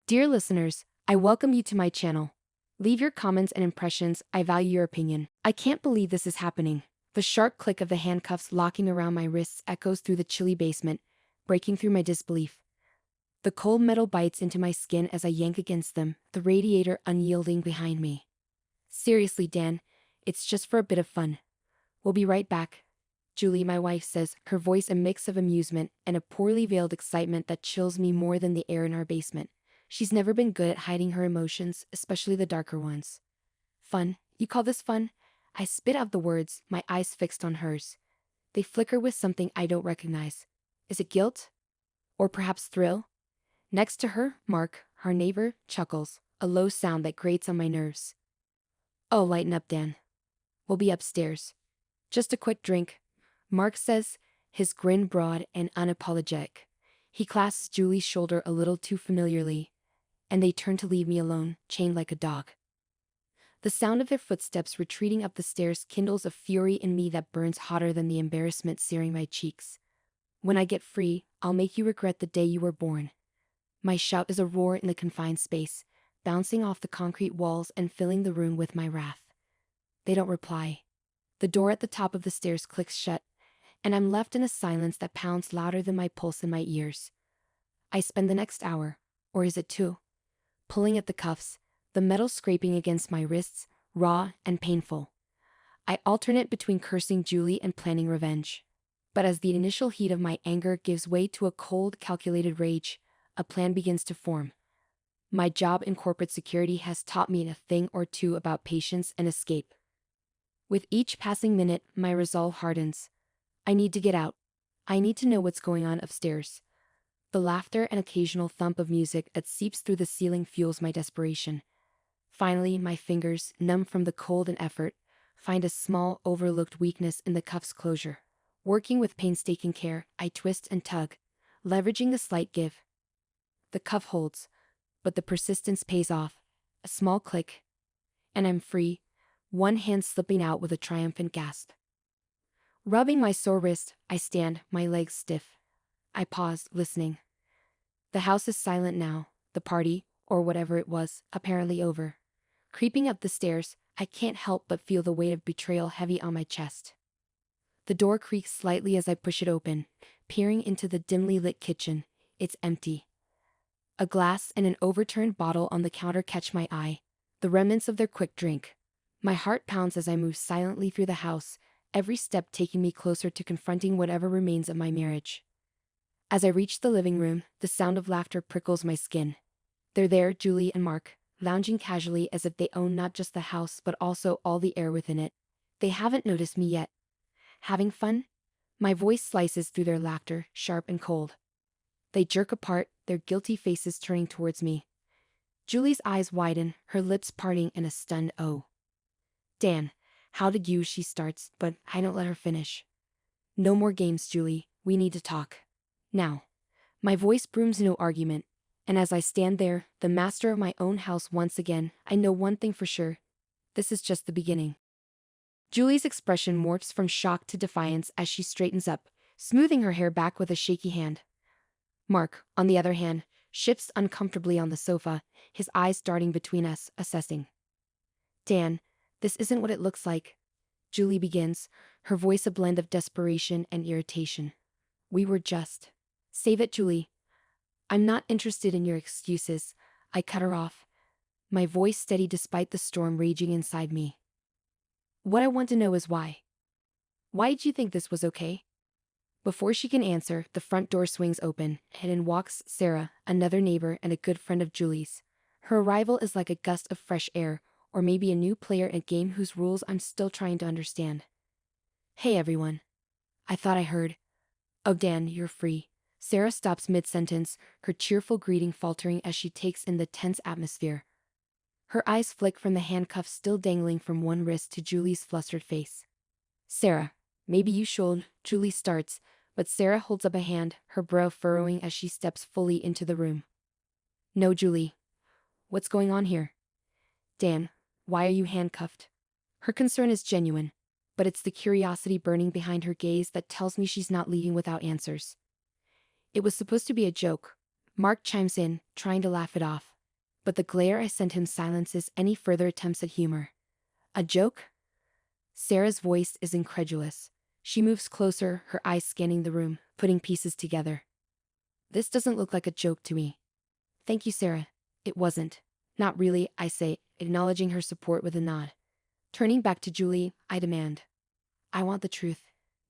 Dear listeners, I welcome you to my channel. Leave your comments and impressions, I value your opinion. I can't believe this is happening. The sharp click of the handcuffs locking around my wrists echoes through the chilly basement, breaking through my disbelief. The cold metal bites into my skin as I yank against them, the radiator unyielding behind me. Seriously, Dan, it's just for a bit of fun. We'll be right back. Julie, my wife, says, her voice a mix of amusement and a poorly veiled excitement that chills me more than the air in our basement. She's never been good at hiding her emotions, especially the darker ones. Fun? You call this fun? I spit out the words, my eyes fixed on hers. They flicker with something I don't recognize. Is it guilt? Or perhaps thrill? Next to her, Mark, our neighbor, chuckles, a low sound that grates on my nerves. Oh, lighten up, Dan. We'll be upstairs. Just a quick drink, Mark says, his grin broad and unapologetic. He clasps Julie's shoulder a little too familiarly, and they turn to leave me alone, chained like a dog. The sound of their footsteps retreating up the stairs kindles a fury in me that burns hotter than the embarrassment searing my cheeks. When I get free, I'll make you regret the day you were born. My shout is a roar in the confined space, bouncing off the concrete walls and filling the room with my wrath. They don't reply. The door at the top of the stairs clicks shut, and I'm left in a silence that pounds louder than my pulse in my ears. I spend the next hour, or is it two, pulling at the cuffs, the metal scraping against my wrists, raw and painful. I alternate between cursing Julie and planning revenge. But as the initial heat of my anger gives way to a cold, calculated rage, a plan begins to form. My job in corporate security has taught me a thing or two about patience and escape. With each passing minute, my resolve hardens. I need to get out. I need to know what's going on upstairs. The laughter and occasional thump of music that seeps through the ceiling fuels my desperation. Finally, my fingers, numb from the cold and effort, find a small, overlooked weakness in the cuff's closure. Working with painstaking care, I twist and tug, leveraging the slight give. The cuff holds, but the persistence pays off. A small click, and I'm free, one hand slipping out with a triumphant gasp. Rubbing my sore wrist, I stand, my legs stiff. I pause, listening. The house is silent now, the party, or whatever it was, apparently over. Creeping up the stairs, I can't help but feel the weight of betrayal heavy on my chest. The door creaks slightly as I push it open, peering into the dimly lit kitchen. It's empty. A glass and an overturned bottle on the counter catch my eye, the remnants of their quick drink. My heart pounds as I move silently through the house, every step taking me closer to confronting whatever remains of my marriage. As I reach the living room, the sound of laughter prickles my skin. They're there, Julie and Mark, lounging casually as if they own not just the house but also all the air within it. They haven't noticed me yet. Having fun? My voice slices through their laughter, sharp and cold. They jerk apart, their guilty faces turning towards me. Julie's eyes widen, her lips parting in a stunned "oh." Dan, how did you? She starts, but I don't let her finish. No more games, Julie, we need to talk. Now. My voice brooms no argument, and as I stand there, the master of my own house once again, I know one thing for sure. This is just the beginning. Julie's expression morphs from shock to defiance as she straightens up, smoothing her hair back with a shaky hand. Mark, on the other hand, shifts uncomfortably on the sofa, his eyes darting between us, assessing. Dan, this isn't what it looks like. Julie begins, her voice a blend of desperation and irritation. We were just. Save it, Julie. I'm not interested in your excuses, I cut her off, my voice steady despite the storm raging inside me. What I want to know is why. Why did you think this was okay? Before she can answer, the front door swings open, and in walks Sarah, another neighbor and a good friend of Julie's. Her arrival is like a gust of fresh air, or maybe a new player in a game whose rules I'm still trying to understand. Hey everyone. I thought I heard. Oh Dan, you're free. Sarah stops mid-sentence, her cheerful greeting faltering as she takes in the tense atmosphere. Her eyes flick from the handcuffs still dangling from one wrist to Julie's flustered face. Sarah, maybe you should, Julie starts, but Sarah holds up a hand, her brow furrowing as she steps fully into the room. No, Julie. What's going on here? Dan, why are you handcuffed? Her concern is genuine, but it's the curiosity burning behind her gaze that tells me she's not leaving without answers. It was supposed to be a joke. Mark chimes in, trying to laugh it off. but the glare I sent him silences any further attempts at humor. A joke? Sarah's voice is incredulous. She moves closer, her eyes scanning the room, putting pieces together. This doesn't look like a joke to me. Thank you, Sarah. It wasn't. Not really, I say, acknowledging her support with a nod. Turning back to Julie, I demand. I want the truth.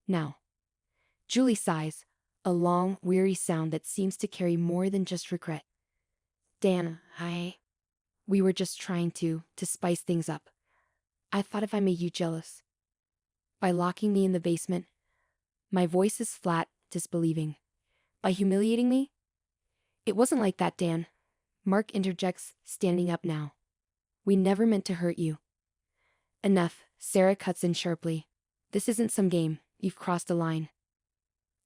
Now. Julie sighs, a long, weary sound that seems to carry more than just regret. Dan, we were just trying to spice things up. I thought if I made you jealous. By locking me in the basement. My voice is flat, disbelieving. By humiliating me? It wasn't like that, Dan. Mark interjects, standing up now. We never meant to hurt you. Enough, Sarah cuts in sharply. This isn't some game, you've crossed a line.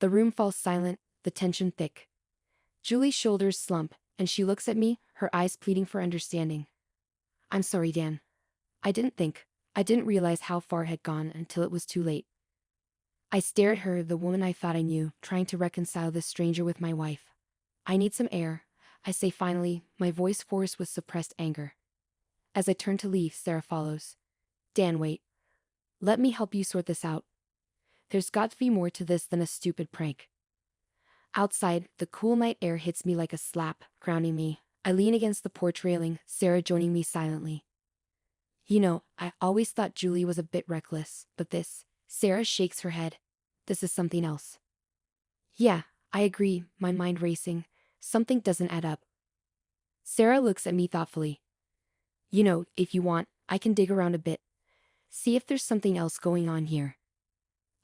The room falls silent, the tension thick. Julie's shoulders slump, and she looks at me, her eyes pleading for understanding. I'm sorry, Dan. I didn't realize how far it had gone until it was too late. I stare at her, the woman I thought I knew, trying to reconcile this stranger with my wife. I need some air, I say finally, my voice hoarse with suppressed anger. As I turn to leave, Sarah follows. Dan, wait. Let me help you sort this out. There's got to be more to this than a stupid prank. Outside, the cool night air hits me like a slap, grounding me. I lean against the porch railing, Sarah joining me silently. You know, I always thought Julie was a bit reckless, but this, Sarah shakes her head. This is something else. Yeah, I agree, my mind racing. Something doesn't add up. Sarah looks at me thoughtfully. You know, if you want, I can dig around a bit. See if there's something else going on here.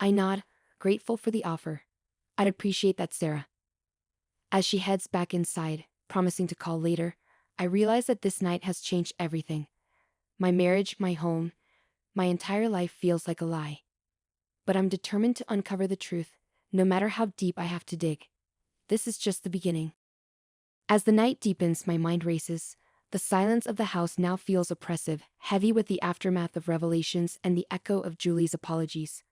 I nod, grateful for the offer. I'd appreciate that, Sarah. As she heads back inside, promising to call later, I realize that this night has changed everything. My marriage, my home, my entire life feels like a lie. But I'm determined to uncover the truth, no matter how deep I have to dig. This is just the beginning. As the night deepens, my mind races. The silence of the house now feels oppressive, heavy with the aftermath of revelations and the echo of Julie's apologies.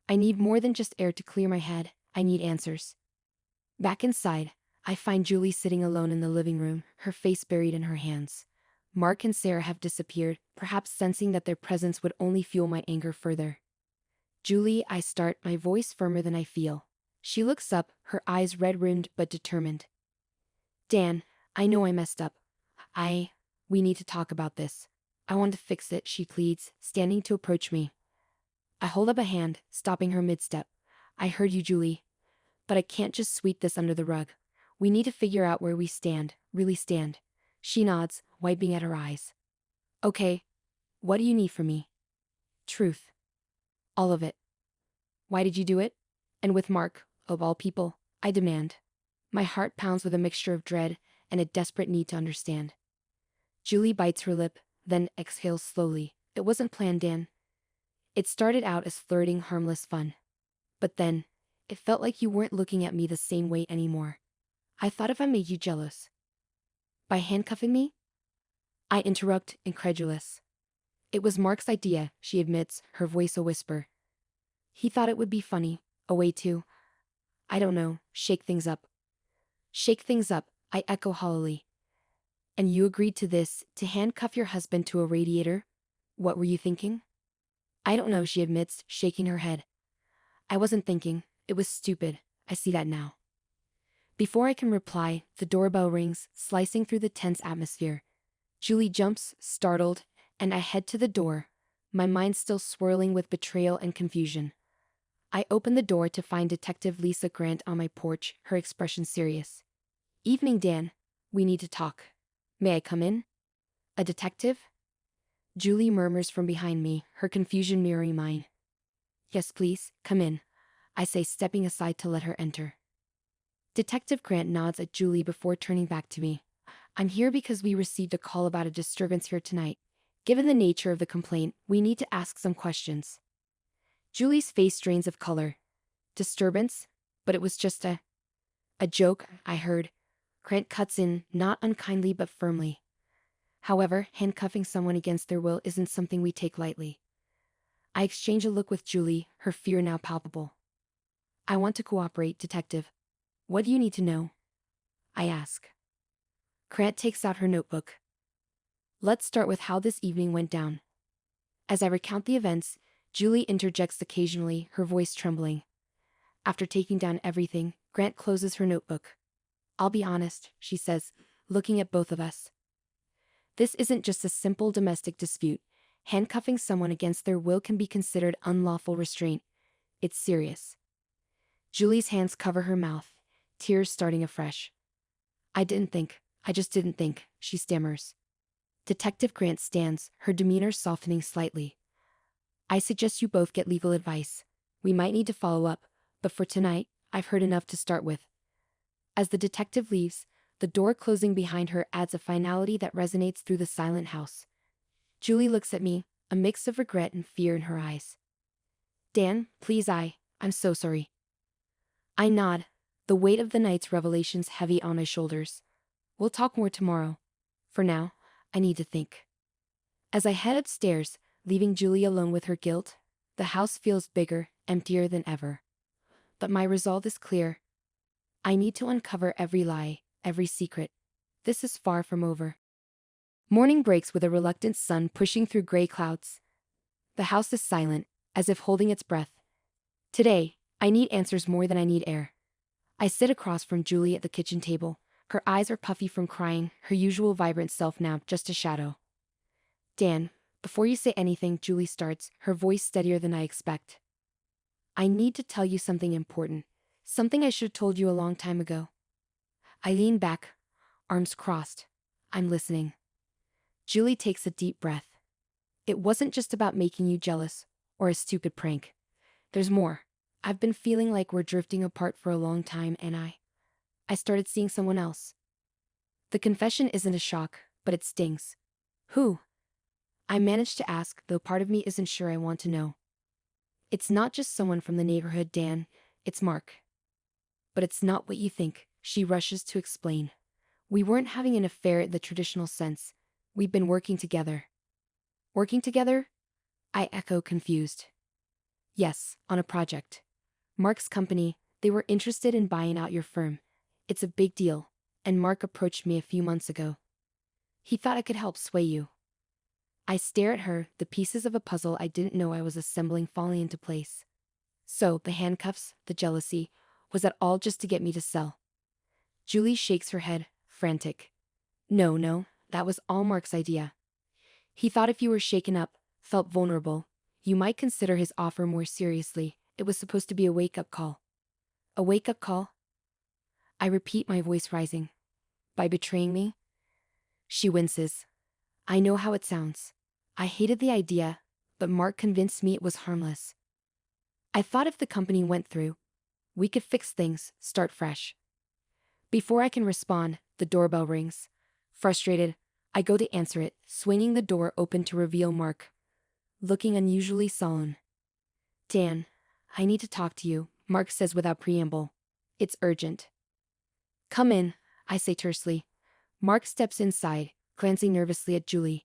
I need more than just air to clear my head, I need answers. Back inside, I find Julie sitting alone in the living room, her face buried in her hands. Mark and Sarah have disappeared, perhaps sensing that their presence would only fuel my anger further. Julie, I start, my voice firmer than I feel. She looks up, her eyes red-rimmed but determined. Dan, I know I messed up. We need to talk about this. I want to fix it, she pleads, standing to approach me. I hold up a hand, stopping her mid-step. I heard you, Julie. But I can't just sweep this under the rug. We need to figure out where we stand, really stand. She nods, wiping at her eyes. Okay. What do you need from me? Truth. All of it. Why did you do it? And with Mark, of all people, I demand. My heart pounds with a mixture of dread and a desperate need to understand. Julie bites her lip, then exhales slowly. It wasn't planned, Dan. It started out as flirting, harmless fun. But then, it felt like you weren't looking at me the same way anymore. I thought if I made you jealous. By handcuffing me? I interrupt, incredulous. It was Mark's idea, she admits, her voice a whisper. He thought it would be funny, a way to, I don't know, shake things up. Shake things up, I echo hollowly. And you agreed to this, to handcuff your husband to a radiator? What were you thinking? I don't know, she admits, shaking her head. I wasn't thinking, it was stupid, I see that now. Before I can reply, the doorbell rings, slicing through the tense atmosphere. Julie jumps, startled, and I head to the door, my mind still swirling with betrayal and confusion. I open the door to find Detective Lisa Grant on my porch, her expression serious. Evening, Dan. We need to talk. May I come in? A detective? Julie murmurs from behind me, her confusion mirroring mine. Yes, please, come in, I say, stepping aside to let her enter. Detective Grant nods at Julie before turning back to me. I'm here because we received a call about a disturbance here tonight. Given the nature of the complaint, we need to ask some questions. Julie's face drains of color. Disturbance? But it was just a joke, I heard. Grant cuts in, not unkindly but firmly. However, handcuffing someone against their will isn't something we take lightly. I exchange a look with Julie, her fear now palpable. I want to cooperate, Detective. What do you need to know? I ask. Grant takes out her notebook. Let's start with how this evening went down. As I recount the events, Julie interjects occasionally, her voice trembling. After taking down everything, Grant closes her notebook. I'll be honest, she says, looking at both of us. This isn't just a simple domestic dispute. Handcuffing someone against their will can be considered unlawful restraint. It's serious. Julie's hands cover her mouth, tears starting afresh. I just didn't think, she stammers. Detective Grant stands, her demeanor softening slightly. I suggest you both get legal advice. We might need to follow up, but for tonight, I've heard enough to start with. As the detective leaves, the door closing behind her adds a finality that resonates through the silent house. Julie looks at me, a mix of regret and fear in her eyes. Dan, please I'm so sorry. I nod, the weight of the night's revelations heavy on my shoulders. We'll talk more tomorrow. For now, I need to think. As I head upstairs, leaving Julie alone with her guilt, the house feels bigger, emptier than ever. But my resolve is clear. I need to uncover every lie, every secret. This is far from over. Morning breaks with a reluctant sun pushing through gray clouds. The house is silent, as if holding its breath. Today, I need answers more than I need air. I sit across from Julie at the kitchen table. Her eyes are puffy from crying, her usual vibrant self now just a shadow. Dan, before you say anything, Julie starts, her voice steadier than I expect. I need to tell you something important. Something I should have told you a long time ago. I lean back, arms crossed. I'm listening. Julie takes a deep breath. It wasn't just about making you jealous, or a stupid prank. There's more. I've been feeling like we're drifting apart for a long time and I started seeing someone else. The confession isn't a shock, but it stings. Who? I managed to ask, though part of me isn't sure I want to know. It's not just someone from the neighborhood, Dan. It's Mark. But it's not what you think, she rushes to explain. We weren't having an affair in the traditional sense. We've been working together. Working together? I echo, confused. Yes, on a project. Mark's company, they were interested in buying out your firm. It's a big deal, and Mark approached me a few months ago. He thought I could help sway you. I stare at her, the pieces of a puzzle I didn't know I was assembling falling into place. So, the handcuffs, the jealousy, was that all just to get me to sell? Julie shakes her head, frantic. No, that was all Mark's idea. He thought if you were shaken up, felt vulnerable, you might consider his offer more seriously. It was supposed to be a wake-up call. A wake-up call? I repeat, my voice rising. By betraying me? She winces. I know how it sounds. I hated the idea, but Mark convinced me it was harmless. I thought if the company went through, we could fix things, start fresh. Before I can respond, the doorbell rings. Frustrated, I go to answer it, swinging the door open to reveal Mark, looking unusually solemn. Dan, I need to talk to you, Mark says without preamble. It's urgent. Come in, I say tersely. Mark steps inside, glancing nervously at Julie.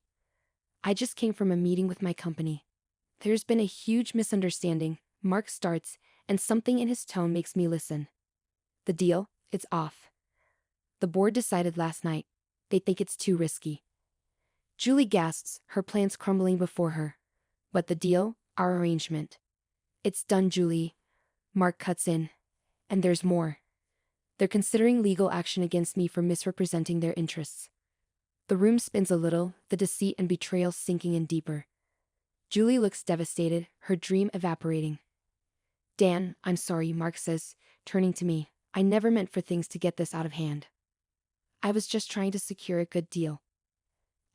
I just came from a meeting with my company. There's been a huge misunderstanding, Mark starts, and something in his tone makes me listen. The deal, it's off. The board decided last night. They think it's too risky. Julie gasps, her plans crumbling before her. But the deal, our arrangement. It's done, Julie. Mark cuts in. And there's more. They're considering legal action against me for misrepresenting their interests. The room spins a little, the deceit and betrayal sinking in deeper. Julie looks devastated, her dream evaporating. Dan, I'm sorry, Mark says, turning to me. I never meant for things to get this out of hand. I was just trying to secure a good deal.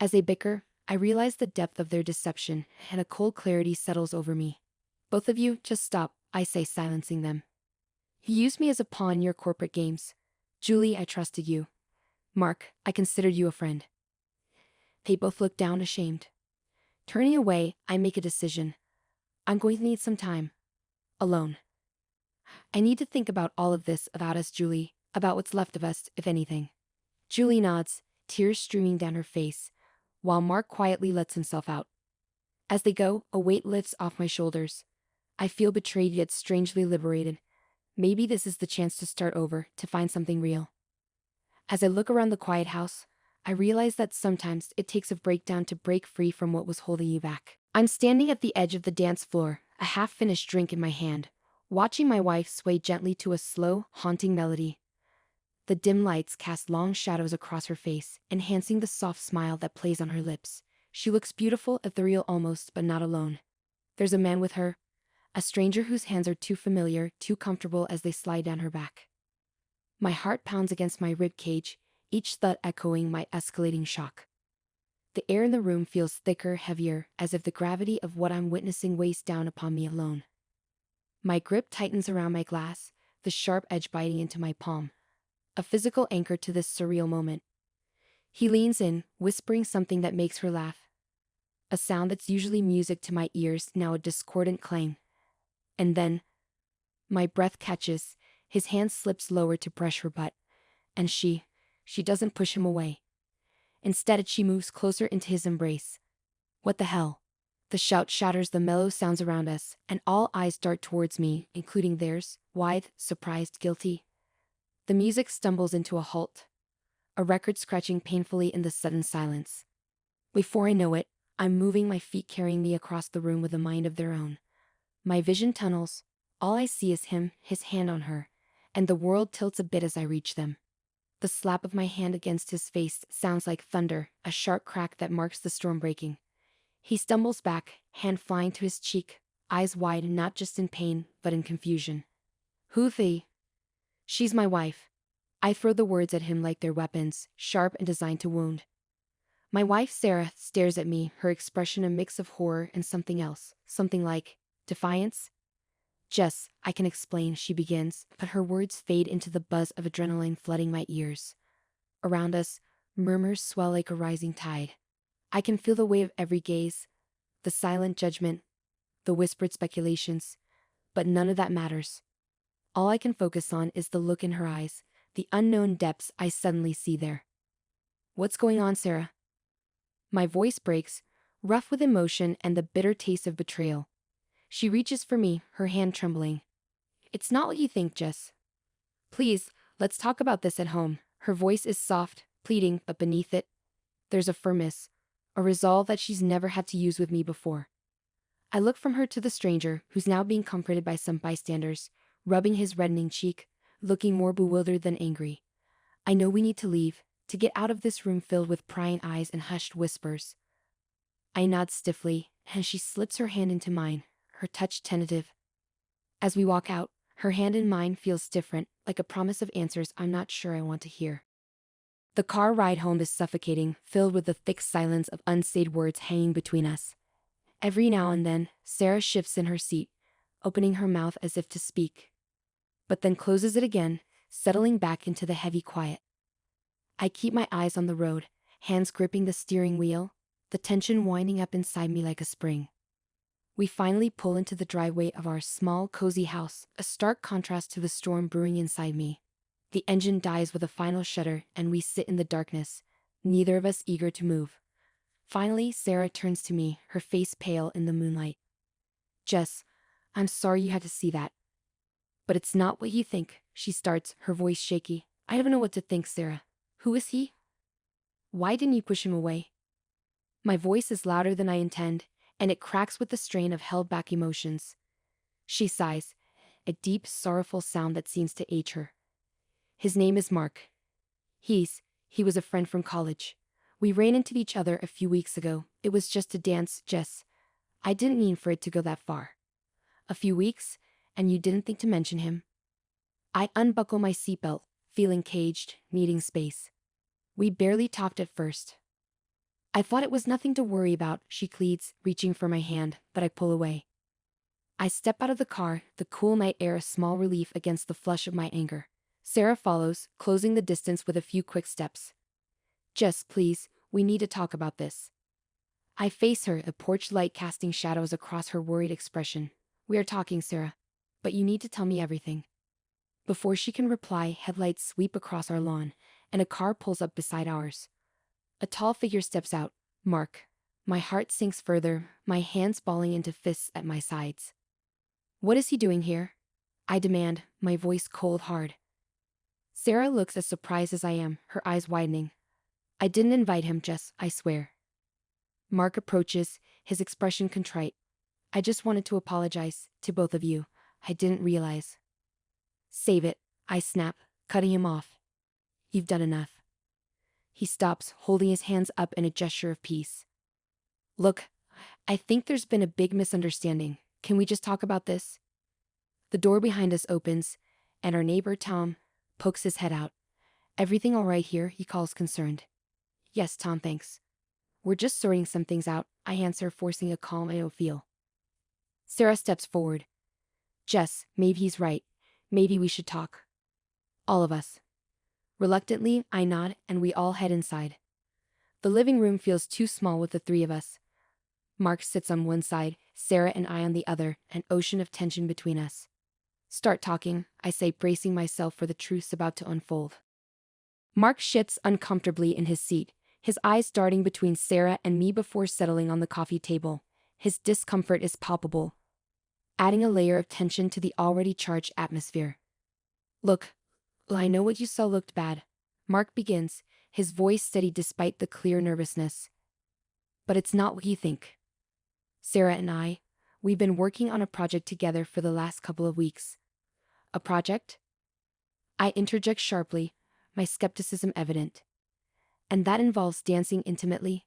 As they bicker, I realize the depth of their deception, and a cold clarity settles over me. Both of you, just stop, I say, silencing them. You used me as a pawn in your corporate games. Julie, I trusted you. Mark, I considered you a friend. They both look down, ashamed. Turning away, I make a decision. I'm going to need some time. Alone. I need to think about all of this about us, Julie, about what's left of us, if anything. Julie nods, tears streaming down her face, while Mark quietly lets himself out. As they go, a weight lifts off my shoulders. I feel betrayed yet strangely liberated. Maybe this is the chance to start over, to find something real. As I look around the quiet house, I realize that sometimes it takes a breakdown to break free from what was holding you back. I'm standing at the edge of the dance floor, a half-finished drink in my hand, watching my wife sway gently to a slow, haunting melody. The dim lights cast long shadows across her face, enhancing the soft smile that plays on her lips. She looks beautiful, ethereal almost, but not alone. There's a man with her, a stranger whose hands are too familiar, too comfortable as they slide down her back. My heart pounds against my rib cage, each thud echoing my escalating shock. The air in the room feels thicker, heavier, as if the gravity of what I'm witnessing weighs down upon me alone. My grip tightens around my glass, the sharp edge biting into my palm, a physical anchor to this surreal moment. He leans in, whispering something that makes her laugh. A sound that's usually music to my ears, now a discordant clang. And then, my breath catches, his hand slips lower to brush her butt, and she doesn't push him away. Instead, she moves closer into his embrace. What the hell? The shout shatters the mellow sounds around us, and all eyes dart towards me, including theirs, wide, surprised, guilty. The music stumbles into a halt, a record scratching painfully in the sudden silence. Before I know it, I'm moving, my feet carrying me across the room with a mind of their own. My vision tunnels. All I see is him, his hand on her, and the world tilts a bit as I reach them. The slap of my hand against his face sounds like thunder, a sharp crack that marks the storm breaking. He stumbles back, hand flying to his cheek, eyes wide, not just in pain, but in confusion. Who the? She's my wife. I throw the words at him like they're weapons, sharp and designed to wound. My wife, Sarah, stares at me, her expression a mix of horror and something else, something like defiance. Jess, I can explain, she begins, but her words fade into the buzz of adrenaline flooding my ears. Around us, murmurs swell like a rising tide. I can feel the weight of every gaze, the silent judgment, the whispered speculations, but none of that matters. All I can focus on is the look in her eyes, the unknown depths I suddenly see there. What's going on, Sarah? My voice breaks, rough with emotion and the bitter taste of betrayal. She reaches for me, her hand trembling. It's not what you think, Jess. Please, let's talk about this at home. Her voice is soft, pleading, but beneath it, there's a firmness, a resolve that she's never had to use with me before. I look from her to the stranger, who's now being comforted by some bystanders, rubbing his reddening cheek, looking more bewildered than angry. I know we need to leave, to get out of this room filled with prying eyes and hushed whispers. I nod stiffly, and she slips her hand into mine, her touch tentative. As we walk out, her hand in mine feels different, like a promise of answers I'm not sure I want to hear. The car ride home is suffocating, filled with the thick silence of unsaid words hanging between us. Every now and then, Sarah shifts in her seat, opening her mouth as if to speak, but then closes it again, settling back into the heavy quiet. I keep my eyes on the road, hands gripping the steering wheel, the tension winding up inside me like a spring. We finally pull into the driveway of our small, cozy house, a stark contrast to the storm brewing inside me. The engine dies with a final shudder, and we sit in the darkness, neither of us eager to move. Finally, Sarah turns to me, her face pale in the moonlight. Jess, I'm sorry you had to see that. But it's not what you think, she starts, her voice shaky. I don't know what to think, Sarah. Who is he? Why didn't you push him away? My voice is louder than I intend, and it cracks with the strain of held-back emotions. She sighs, a deep, sorrowful sound that seems to age her. His name is Mark. He was a friend from college. We ran into each other a few weeks ago. It was just a dance, Jess. I didn't mean for it to go that far. A few weeks, and you didn't think to mention him? I unbuckle my seatbelt, feeling caged, needing space. We barely talked at first. I thought it was nothing to worry about, she pleads, reaching for my hand, but I pull away. I step out of the car, the cool night air a small relief against the flush of my anger. Sarah follows, closing the distance with a few quick steps. Jess, please, we need to talk about this. I face her, a porch light casting shadows across her worried expression. We are talking, Sarah, but you need to tell me everything. Before she can reply, headlights sweep across our lawn, and a car pulls up beside ours. A tall figure steps out, Mark. My heart sinks further, my hands balling into fists at my sides. What is he doing here? I demand, my voice cold hard. Sarah looks as surprised as I am, her eyes widening. I didn't invite him, Jess, I swear. Mark approaches, his expression contrite. I just wanted to apologize to both of you. I didn't realize. Save it, I snap, cutting him off. You've done enough. He stops, holding his hands up in a gesture of peace. Look, I think there's been a big misunderstanding. Can we just talk about this? The door behind us opens, and our neighbor Tom pokes his head out. Everything all right here? He calls, concerned. Yes, Tom, thanks. We're just sorting some things out, I answer, forcing a calm I feel. Sarah steps forward. Jess, maybe he's right. Maybe we should talk. All of us. Reluctantly, I nod, and we all head inside. The living room feels too small with the three of us. Mark sits on one side, Sarah and I on the other, an ocean of tension between us. Start talking, I say, bracing myself for the truths about to unfold. Mark shifts uncomfortably in his seat, his eyes darting between Sarah and me before settling on the coffee table. His discomfort is palpable, adding a layer of tension to the already charged atmosphere. Look, I know what you saw looked bad. Mark begins, his voice steady despite the clear nervousness. But it's not what you think. Sarah and I, we've been working on a project together for the last couple of weeks. A project? I interject sharply, my skepticism evident. And that involves dancing intimately?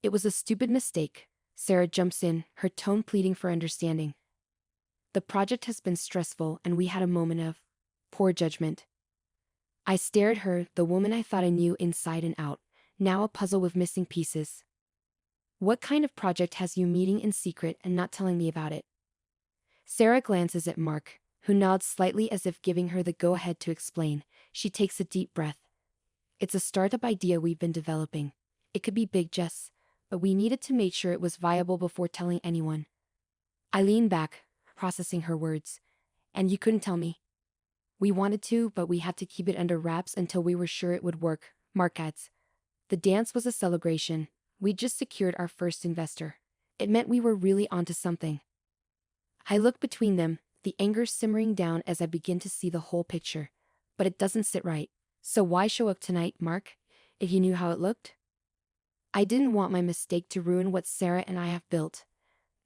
It was a stupid mistake, Sarah jumps in, her tone pleading for understanding. The project has been stressful and we had a moment of poor judgment. I stare at her, the woman I thought I knew inside and out, now a puzzle with missing pieces. What kind of project has you meeting in secret and not telling me about it? Sarah glances at Mark, who nods slightly as if giving her the go-ahead to explain. She takes a deep breath. It's a startup idea we've been developing. It could be big, Jess, but we needed to make sure it was viable before telling anyone. I lean back, processing her words. And you couldn't tell me? We wanted to, but we had to keep it under wraps until we were sure it would work, Mark adds. The dance was a celebration. We'd just secured our first investor. It meant we were really onto something. I look between them, the anger simmering down as I begin to see the whole picture. But it doesn't sit right. So why show up tonight, Mark, if you knew how it looked? I didn't want my mistake to ruin what Sarah and I have built.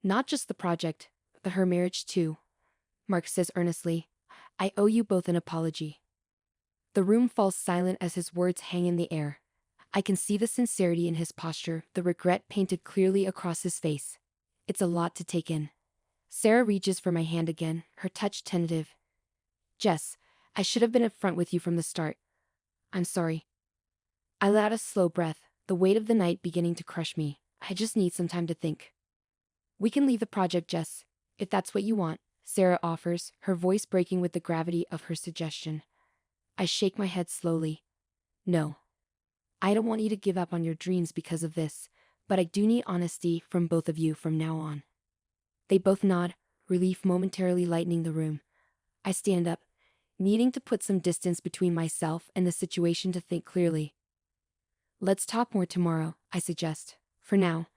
Not just the project, but her marriage too. Mark says earnestly, I owe you both an apology. The room falls silent as his words hang in the air. I can see the sincerity in his posture, the regret painted clearly across his face. It's a lot to take in. Sarah reaches for my hand again, her touch tentative. Jess, I should have been upfront with you from the start. I'm sorry. I let out a slow breath, the weight of the night beginning to crush me. I just need some time to think. We can leave the project, Jess, if that's what you want, Sarah offers, her voice breaking with the gravity of her suggestion. I shake my head slowly. No. I don't want you to give up on your dreams because of this, but I do need honesty from both of you from now on. They both nod, relief momentarily lightening the room. I stand up, needing to put some distance between myself and the situation to think clearly. Let's talk more tomorrow, I suggest. For now,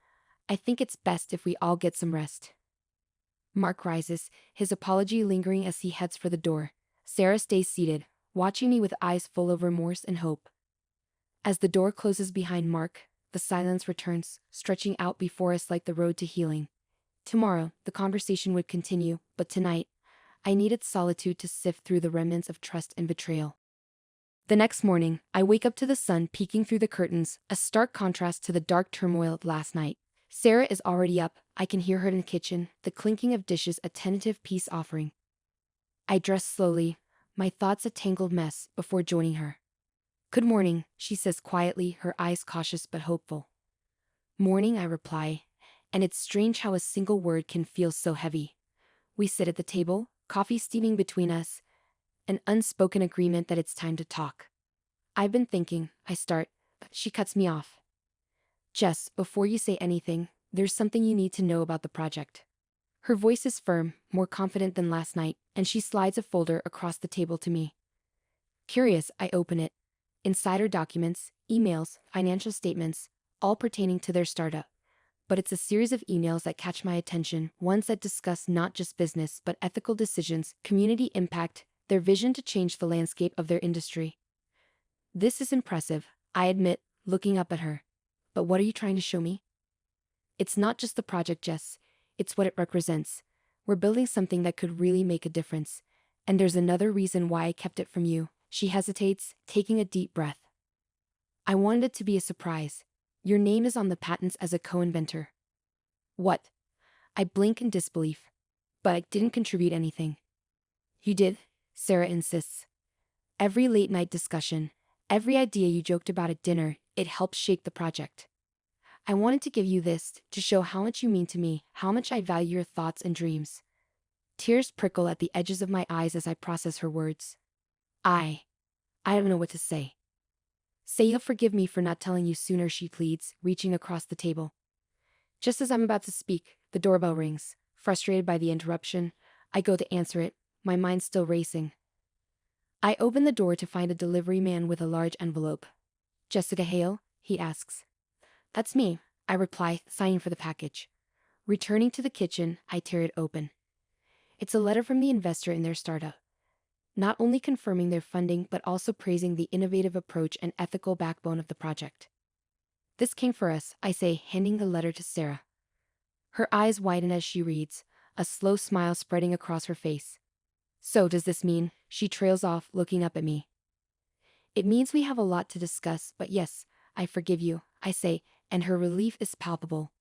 I think it's best if we all get some rest. Mark rises, his apology lingering as he heads for the door. Sarah stays seated, watching me with eyes full of remorse and hope. As the door closes behind Mark, the silence returns, stretching out before us like the road to healing. Tomorrow, the conversation would continue, but tonight, I needed solitude to sift through the remnants of trust and betrayal. The next morning, I wake up to the sun peeking through the curtains, a stark contrast to the dark turmoil of last night. Sarah is already up, I can hear her in the kitchen, the clinking of dishes a tentative peace offering. I dress slowly, my thoughts a tangled mess, before joining her. Good morning, she says quietly, her eyes cautious but hopeful. Morning, I reply, and it's strange how a single word can feel so heavy. We sit at the table, coffee steaming between us, an unspoken agreement that it's time to talk. I've been thinking, I start, but she cuts me off. Jess, before you say anything, there's something you need to know about the project. Her voice is firm, more confident than last night, and she slides a folder across the table to me. Curious, I open it. Insider documents, emails, financial statements, all pertaining to their startup. But it's a series of emails that catch my attention, ones that discuss not just business but ethical decisions, community impact, their vision to change the landscape of their industry. This is impressive, I admit, looking up at her. But what are you trying to show me? It's not just the project, Jess. It's what it represents. We're building something that could really make a difference. And there's another reason why I kept it from you. She hesitates, taking a deep breath. I wanted it to be a surprise. Your name is on the patents as a co-inventor. What? I blink in disbelief. But I didn't contribute anything. You did, Sarah insists. Every late-night discussion, every idea you joked about at dinner, it helped shape the project. I wanted to give you this to show how much you mean to me, how much I value your thoughts and dreams. Tears prickle at the edges of my eyes as I process her words. I don't know what to say. Say you'll forgive me for not telling you sooner, she pleads, reaching across the table. Just as I'm about to speak, the doorbell rings. Frustrated by the interruption, I go to answer it, my mind still racing. I open the door to find a delivery man with a large envelope. Jessica Hale? He asks. That's me, I reply, signing for the package. Returning to the kitchen, I tear it open. It's a letter from the investor in their startup. Not only confirming their funding but also praising the innovative approach and ethical backbone of the project. This came for us, I say, handing the letter to Sarah. Her eyes widen as she reads, a slow smile spreading across her face. So does this mean? She trails off, looking up at me. It means we have a lot to discuss, but yes, I forgive you, I say, and her relief is palpable.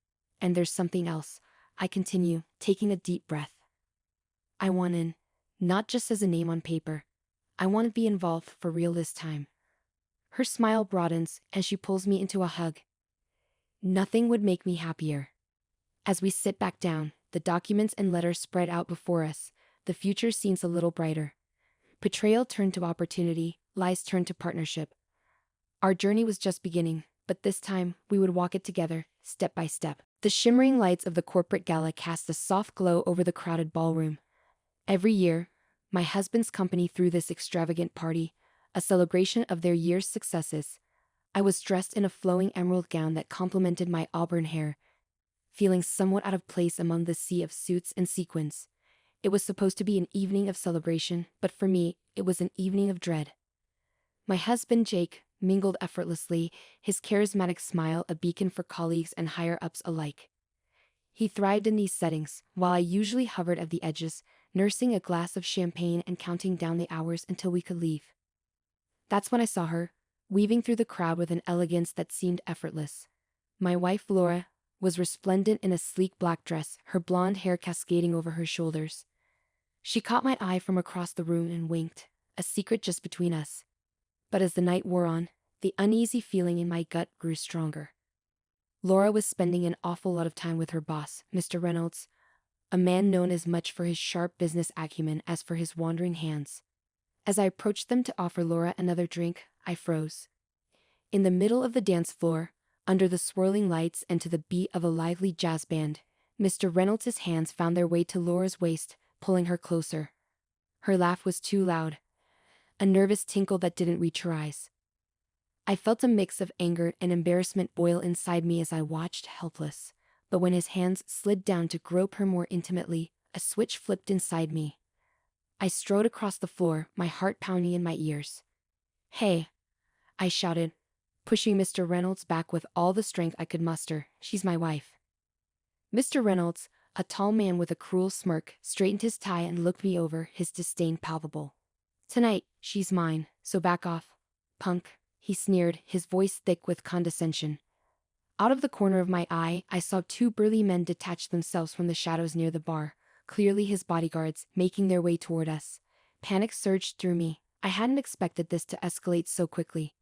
And there's something else, I continue, taking a deep breath. I want in, not just as a name on paper. I want to be involved for real this time. Her smile broadens and she pulls me into a hug. Nothing would make me happier. As we sit back down, the documents and letters spread out before us, the future seems a little brighter. Betrayal turned to opportunity, lies turned to partnership. Our journey was just beginning, but this time, we would walk it together, step by step. The shimmering lights of the corporate gala cast a soft glow over the crowded ballroom. Every year, my husband's company threw this extravagant party, a celebration of their year's successes. I was dressed in a flowing emerald gown that complemented my auburn hair, feeling somewhat out of place among the sea of suits and sequins. It was supposed to be an evening of celebration, but for me, it was an evening of dread. My husband, Jake, mingled effortlessly, his charismatic smile a beacon for colleagues and higher-ups alike. He thrived in these settings, while I usually hovered at the edges, nursing a glass of champagne and counting down the hours until we could leave. That's when I saw her, weaving through the crowd with an elegance that seemed effortless. My wife, Laura, was resplendent in a sleek black dress, her blonde hair cascading over her shoulders. She caught my eye from across the room and winked, a secret just between us. But as the night wore on, the uneasy feeling in my gut grew stronger. Laura was spending an awful lot of time with her boss, Mr. Reynolds, a man known as much for his sharp business acumen as for his wandering hands. As I approached them to offer Laura another drink, I froze. In the middle of the dance floor, under the swirling lights and to the beat of a lively jazz band, Mr. Reynolds' hands found their way to Laura's waist, pulling her closer. Her laugh was too loud, a nervous tinkle that didn't reach her eyes. I felt a mix of anger and embarrassment boil inside me as I watched, helpless. But when his hands slid down to grope her more intimately, a switch flipped inside me. I strode across the floor, my heart pounding in my ears. "Hey," I shouted, pushing Mr. Reynolds back with all the strength I could muster. "She's my wife." Mr. Reynolds, a tall man with a cruel smirk, straightened his tie and looked me over, his disdain palpable. "Tonight, she's mine, so back off, punk," he sneered, his voice thick with condescension. Out of the corner of my eye, I saw two burly men detach themselves from the shadows near the bar, clearly his bodyguards, making their way toward us. Panic surged through me. I hadn't expected this to escalate so quickly.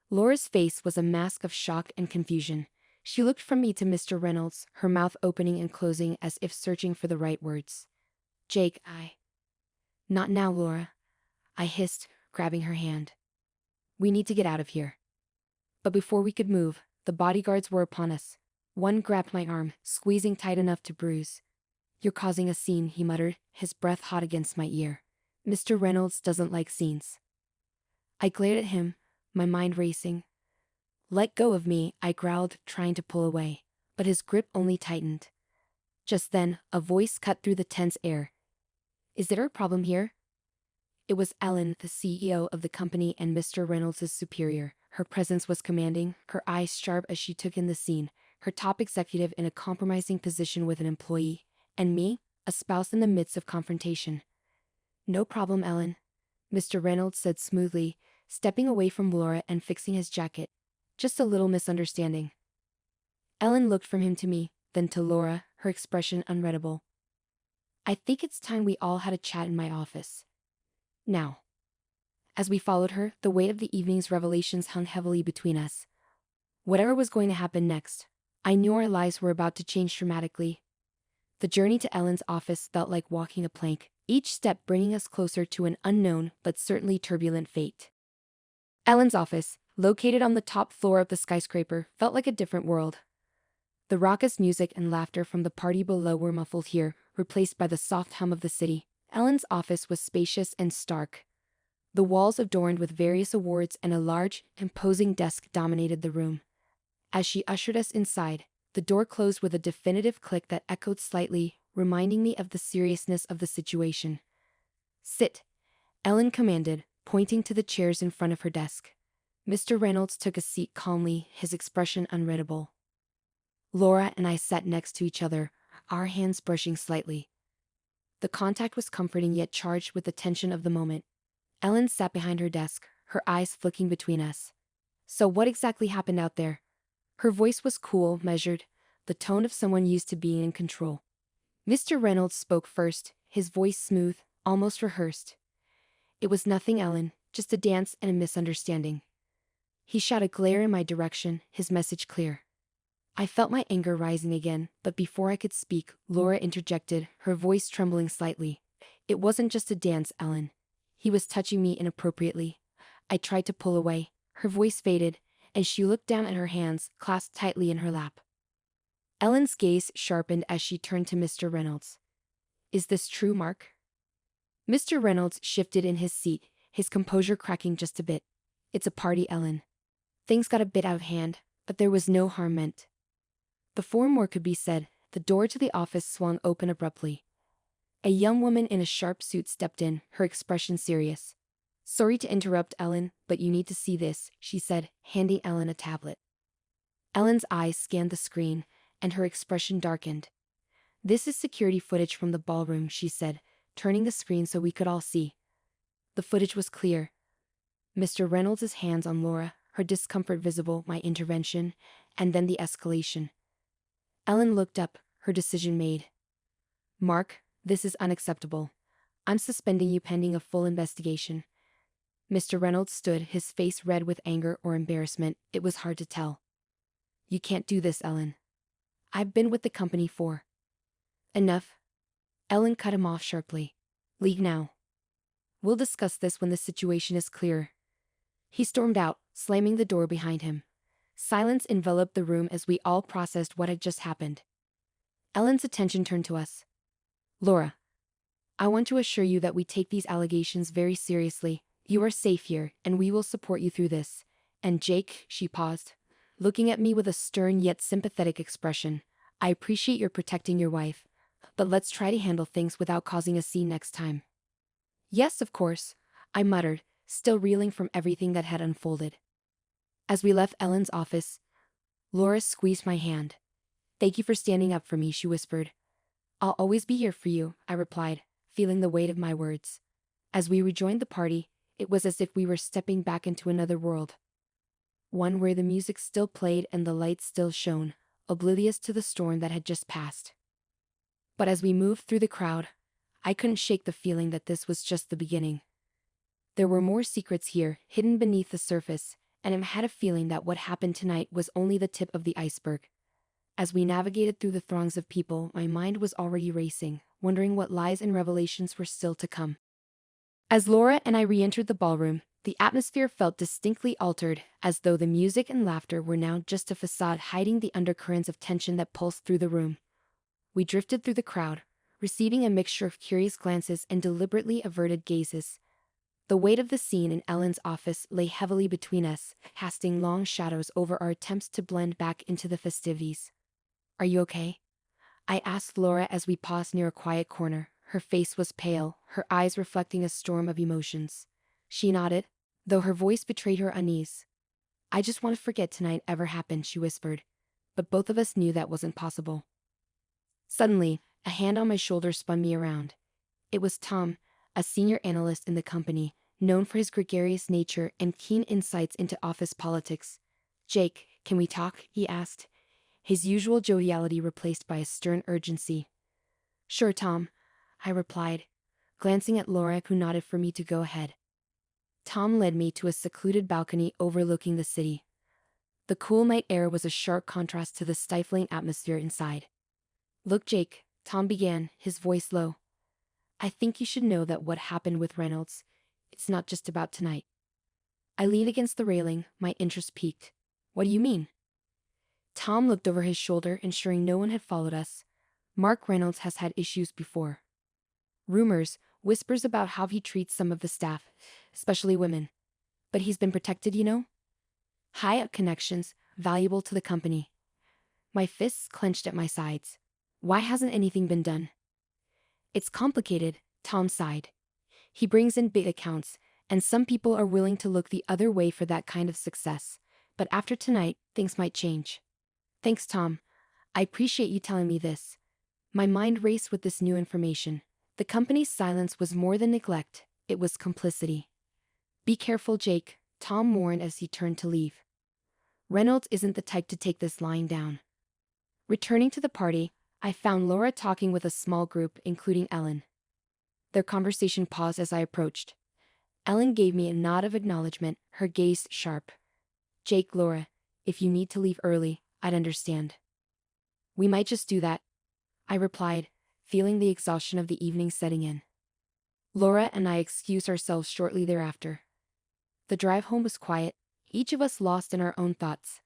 Laura's face was a mask of shock and confusion. She looked from me to Mr. Reynolds, her mouth opening and closing as if searching for the right words. "Jake, Not now, Laura," I hissed, grabbing her hand. "We need to get out of here." But before we could move, the bodyguards were upon us. One grabbed my arm, squeezing tight enough to bruise. "You're causing a scene," he muttered, his breath hot against my ear. "Mr. Reynolds doesn't like scenes." I glared at him, my mind racing. "Let go of me," I growled, trying to pull away, but his grip only tightened. Just then, a voice cut through the tense air. "Is there a problem here?" It was Ellen, the CEO of the company and Mr. Reynolds' superior, Her presence was commanding, her eyes sharp as she took in the scene, her top executive in a compromising position with an employee, and me, a spouse in the midst of confrontation. "No problem, Ellen," Mr. Reynolds said smoothly, stepping away from Laura and fixing his jacket. "Just a little misunderstanding." Ellen looked from him to me, then to Laura, her expression unreadable. "I think it's time we all had a chat in my office. Now." As we followed her, the weight of the evening's revelations hung heavily between us. Whatever was going to happen next, I knew our lives were about to change dramatically. The journey to Ellen's office felt like walking a plank, each step bringing us closer to an unknown but certainly turbulent fate. Ellen's office, located on the top floor of the skyscraper, felt like a different world. The raucous music and laughter from the party below were muffled here, replaced by the soft hum of the city. Ellen's office was spacious and stark. The walls adorned with various awards and a large, imposing desk dominated the room. As she ushered us inside, the door closed with a definitive click that echoed slightly, reminding me of the seriousness of the situation. "Sit," Ellen commanded, pointing to the chairs in front of her desk. Mr. Reynolds took a seat calmly, his expression unreadable. Laura and I sat next to each other, our hands brushing slightly. The contact was comforting yet charged with the tension of the moment. Ellen sat behind her desk, her eyes flicking between us. "So what exactly happened out there?" Her voice was cool, measured, the tone of someone used to being in control. Mr. Reynolds spoke first, his voice smooth, almost rehearsed. "It was nothing, Ellen, just a dance and a misunderstanding." He shot a glare in my direction, his message clear. I felt my anger rising again, but before I could speak, Laura interjected, her voice trembling slightly. "It wasn't just a dance, Ellen. He was touching me inappropriately." I tried to pull away. Her voice faded, and she looked down at her hands, clasped tightly in her lap. Ellen's gaze sharpened as she turned to Mr. Reynolds. "Is this true, Mark?" Mr. Reynolds shifted in his seat, his composure cracking just a bit. "It's a party, Ellen. Things got a bit out of hand, but there was no harm meant." Before more could be said, the door to the office swung open abruptly. A young woman in a sharp suit stepped in, her expression serious. "Sorry to interrupt, Ellen, but you need to see this," she said, handing Ellen a tablet. Ellen's eyes scanned the screen, and her expression darkened. "This is security footage from the ballroom," she said, turning the screen so we could all see. The footage was clear. Mr. Reynolds' hands on Laura, her discomfort visible, my intervention, and then the escalation. Ellen looked up, her decision made. "Mark, this is unacceptable. I'm suspending you pending a full investigation." Mr. Reynolds stood, his face red with anger or embarrassment. It was hard to tell. "You can't do this, Ellen. I've been with the company for..." "Enough." Ellen cut him off sharply. "Leave now. We'll discuss this when the situation is clear." He stormed out, slamming the door behind him. Silence enveloped the room as we all processed what had just happened. Ellen's attention turned to us. "Laura, I want to assure you that we take these allegations very seriously. You are safe here, and we will support you through this. And Jake," she paused, looking at me with a stern yet sympathetic expression, "I appreciate your protecting your wife, but let's try to handle things without causing a scene next time." "Yes, of course," I muttered, still reeling from everything that had unfolded. As we left Ellen's office, Laura squeezed my hand. "Thank you for standing up for me," she whispered. "I'll always be here for you," I replied, feeling the weight of my words. As we rejoined the party, it was as if we were stepping back into another world. One where the music still played and the lights still shone, oblivious to the storm that had just passed. But as we moved through the crowd, I couldn't shake the feeling that this was just the beginning. There were more secrets here, hidden beneath the surface, and I had a feeling that what happened tonight was only the tip of the iceberg. As we navigated through the throngs of people, my mind was already racing, wondering what lies and revelations were still to come. As Laura and I re-entered the ballroom, the atmosphere felt distinctly altered, as though the music and laughter were now just a facade hiding the undercurrents of tension that pulsed through the room. We drifted through the crowd, receiving a mixture of curious glances and deliberately averted gazes. The weight of the scene in Ellen's office lay heavily between us, casting long shadows over our attempts to blend back into the festivities. "Are you okay?" I asked Laura as we paused near a quiet corner. Her face was pale, her eyes reflecting a storm of emotions. She nodded, though her voice betrayed her unease. I just want to forget tonight ever happened, she whispered. But both of us knew that wasn't possible. Suddenly, a hand on my shoulder spun me around. It was Tom, a senior analyst in the company, known for his gregarious nature and keen insights into office politics. "Jake, can we talk?" he asked, his usual joviality replaced by a stern urgency. "Sure, Tom," I replied, glancing at Laura, who nodded for me to go ahead. Tom led me to a secluded balcony overlooking the city. The cool night air was a sharp contrast to the stifling atmosphere inside. "Look, Jake," Tom began, his voice low. "I think you should know that what happened with Reynolds, it's not just about tonight." I leaned against the railing, my interest piqued. "What do you mean?" Tom looked over his shoulder, ensuring no one had followed us. "Mark Reynolds has had issues before. Rumors, whispers about how he treats some of the staff, especially women. But he's been protected, you know? High-up connections, valuable to the company." My fists clenched at my sides. Why hasn't anything been done? "It's complicated," Tom sighed. "He brings in big accounts, and some people are willing to look the other way for that kind of success. But after tonight, things might change." "Thanks, Tom. I appreciate you telling me this." My mind raced with this new information. The company's silence was more than neglect, it was complicity. "Be careful, Jake," Tom warned as he turned to leave. "Reynolds isn't the type to take this lying down." Returning to the party, I found Laura talking with a small group, including Ellen. Their conversation paused as I approached. Ellen gave me a nod of acknowledgement, her gaze sharp. "Jake, Laura, if you need to leave early, I'd understand." "We might just do that," I replied, feeling the exhaustion of the evening setting in. Laura and I excused ourselves shortly thereafter. The drive home was quiet, each of us lost in our own thoughts.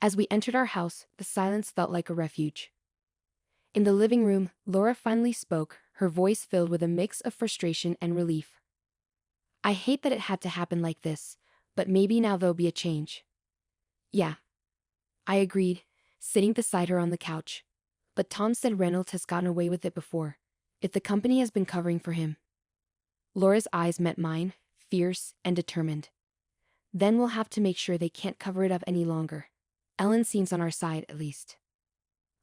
As we entered our house, the silence felt like a refuge. In the living room, Laura finally spoke, her voice filled with a mix of frustration and relief. "I hate that it had to happen like this, but maybe now there'll be a change." "Yeah," I agreed, sitting beside her on the couch. "But Tom said Reynolds has gotten away with it before. If the company has been covering for him." Laura's eyes met mine, fierce and determined. "Then we'll have to make sure they can't cover it up any longer. Ellen seems on our side, at least."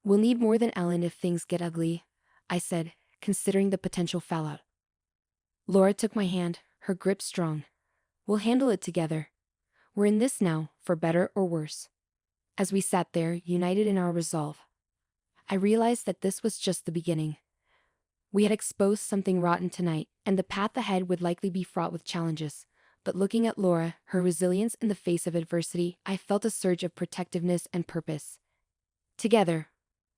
"We'll need more than Ellen if things get ugly," I said, considering the potential fallout. Laura took my hand, her grip strong. "We'll handle it together. We're in this now, for better or worse." As we sat there, united in our resolve, I realized that this was just the beginning. We had exposed something rotten tonight, and the path ahead would likely be fraught with challenges. But looking at Laura, her resilience in the face of adversity, I felt a surge of protectiveness and purpose. Together,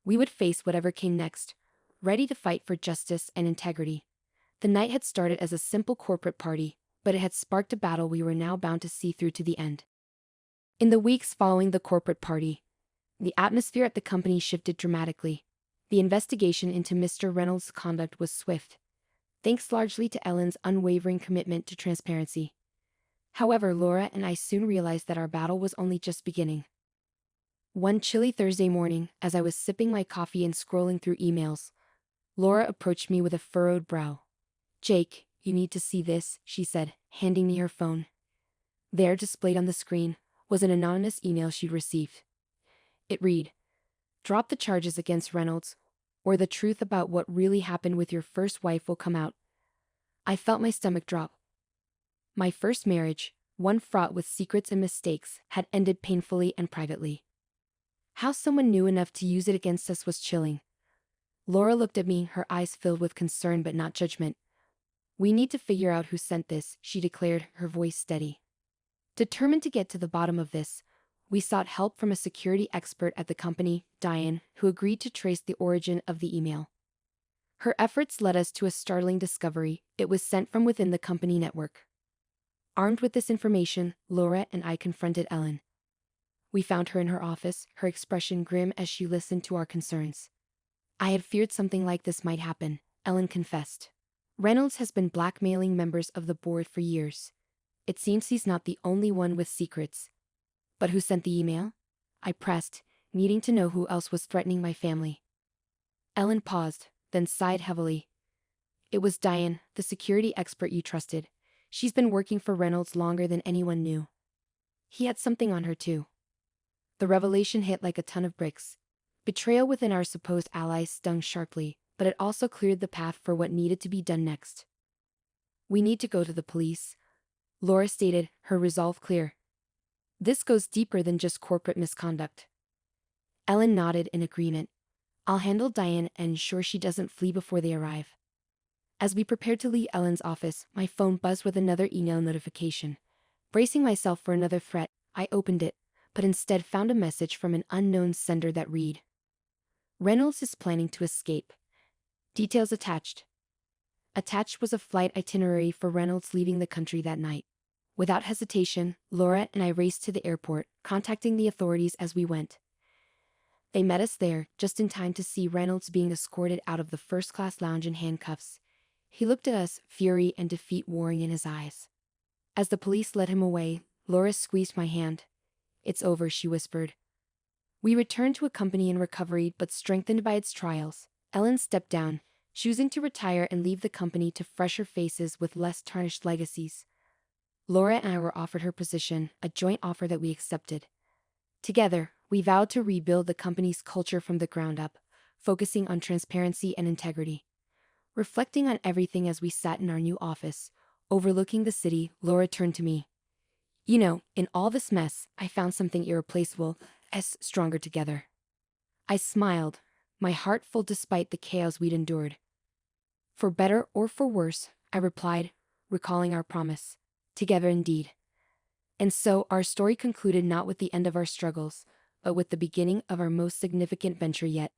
we would face whatever came next, ready to fight for justice and integrity. The night had started as a simple corporate party, but it had sparked a battle we were now bound to see through to the end. In the weeks following the corporate party, the atmosphere at the company shifted dramatically. The investigation into Mr. Reynolds' conduct was swift, thanks largely to Ellen's unwavering commitment to transparency. However, Laura and I soon realized that our battle was only just beginning. One chilly Thursday morning, as I was sipping my coffee and scrolling through emails, Laura approached me with a furrowed brow. "Jake, you need to see this," she said, handing me her phone. There, displayed on the screen, was an anonymous email she'd received. It read, "Drop the charges against Reynolds, or the truth about what really happened with your first wife will come out." I felt my stomach drop. My first marriage, one fraught with secrets and mistakes, had ended painfully and privately. How someone knew enough to use it against us was chilling. Laura looked at me, her eyes filled with concern but not judgment. "We need to figure out who sent this," she declared, her voice steady. Determined to get to the bottom of this, we sought help from a security expert at the company, Diane, who agreed to trace the origin of the email. Her efforts led us to a startling discovery: it was sent from within the company network. Armed with this information, Laura and I confronted Ellen. We found her in her office, her expression grim as she listened to our concerns. "I had feared something like this might happen," Ellen confessed. "Reynolds has been blackmailing members of the board for years. It seems he's not the only one with secrets." "But who sent the email?" I pressed, needing to know who else was threatening my family. Ellen paused, then sighed heavily. "It was Diane, the security expert you trusted. She's been working for Reynolds longer than anyone knew." He had something on her too. The revelation hit like a ton of bricks. Betrayal within our supposed allies stung sharply, but it also cleared the path for what needed to be done next. "We need to go to the police," Laura stated, her resolve clear. "This goes deeper than just corporate misconduct." Ellen nodded in agreement. "I'll handle Diane and ensure she doesn't flee before they arrive." As we prepared to leave Ellen's office, my phone buzzed with another email notification. Bracing myself for another threat, I opened it, but instead found a message from an unknown sender that read, "Reynolds is planning to escape. Details attached." Attached was a flight itinerary for Reynolds leaving the country that night. Without hesitation, Laura and I raced to the airport, contacting the authorities as we went. They met us there, just in time to see Reynolds being escorted out of the first-class lounge in handcuffs. He looked at us, fury and defeat warring in his eyes. As the police led him away, Laura squeezed my hand. "It's over," she whispered. We returned to a company in recovery but strengthened by its trials. Ellen stepped down, choosing to retire and leave the company to fresher faces with less tarnished legacies. Laura and I were offered her position, a joint offer that we accepted. Together, we vowed to rebuild the company's culture from the ground up, focusing on transparency and integrity. Reflecting on everything as we sat in our new office, overlooking the city, Laura turned to me. "You know, in all this mess, I found something irreplaceable, as stronger together." I smiled, my heart full despite the chaos we'd endured. "For better or for worse," I replied, recalling our promise. Together indeed. And so our story concluded not with the end of our struggles, but with the beginning of our most significant venture yet.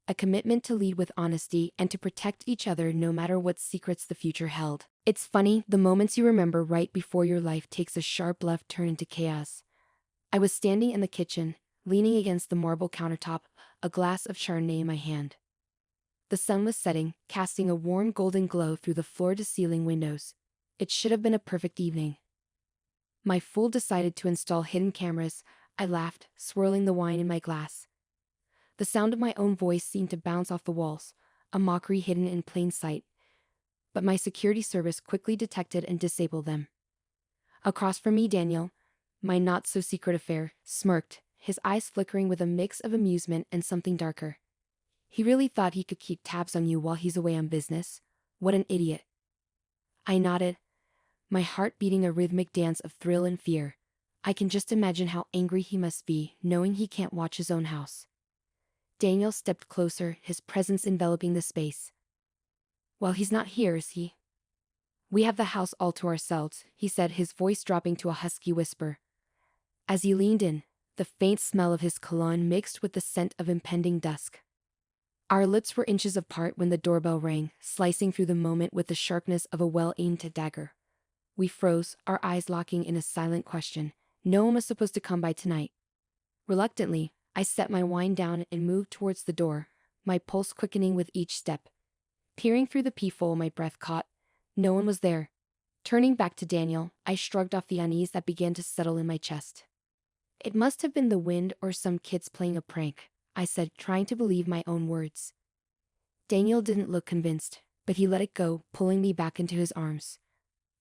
A commitment to lead with honesty and to protect each other no matter what secrets the future held. It's funny, the moments you remember right before your life takes a sharp left turn into chaos. I was standing in the kitchen, leaning against the marble countertop, a glass of Chardonnay in my hand. The sun was setting, casting a warm golden glow through the floor-to-ceiling windows. It should have been a perfect evening. My fool decided to install hidden cameras. I laughed, swirling the wine in my glass. The sound of my own voice seemed to bounce off the walls, a mockery hidden in plain sight. But my security service quickly detected and disabled them. Across from me, Daniel, my not-so-secret affair, smirked, his eyes flickering with a mix of amusement and something darker. "He really thought he could keep tabs on you while he's away on business? What an idiot." I nodded, my heart beating a rhythmic dance of thrill and fear. I can just imagine how angry he must be, knowing he can't watch his own house. Daniel stepped closer, his presence enveloping the space. "Well, he's not here, is he? We have the house all to ourselves," he said, his voice dropping to a husky whisper. As he leaned in, the faint smell of his cologne mixed with the scent of impending dusk. Our lips were inches apart when the doorbell rang, slicing through the moment with the sharpness of a well-aimed dagger. We froze, our eyes locking in a silent question. No one was supposed to come by tonight. Reluctantly, I set my wine down and moved towards the door, my pulse quickening with each step. Peering through the peephole, my breath caught. No one was there. Turning back to Daniel, I shrugged off the unease that began to settle in my chest. "It must have been the wind or some kids playing a prank," I said, trying to believe my own words. Daniel didn't look convinced, but he let it go, pulling me back into his arms.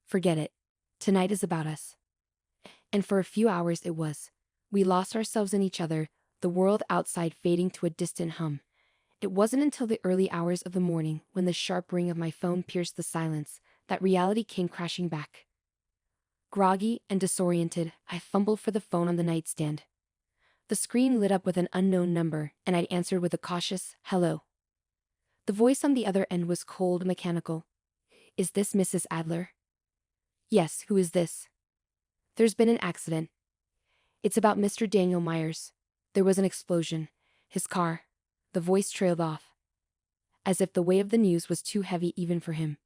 "Forget it. Tonight is about us." And for a few hours it was. We lost ourselves in each other, the world outside fading to a distant hum. It wasn't until the early hours of the morning, when the sharp ring of my phone pierced the silence, that reality came crashing back. Groggy and disoriented, I fumbled for the phone on the nightstand. The screen lit up with an unknown number, and I answered with a cautious, "Hello." The voice on the other end was cold and mechanical. "Is this Mrs. Adler?" "Yes, who is this?" "There's been an accident. It's about Mr. Daniel Myers. There was an explosion. His car." The voice trailed off, as if the weight of the news was too heavy even for him.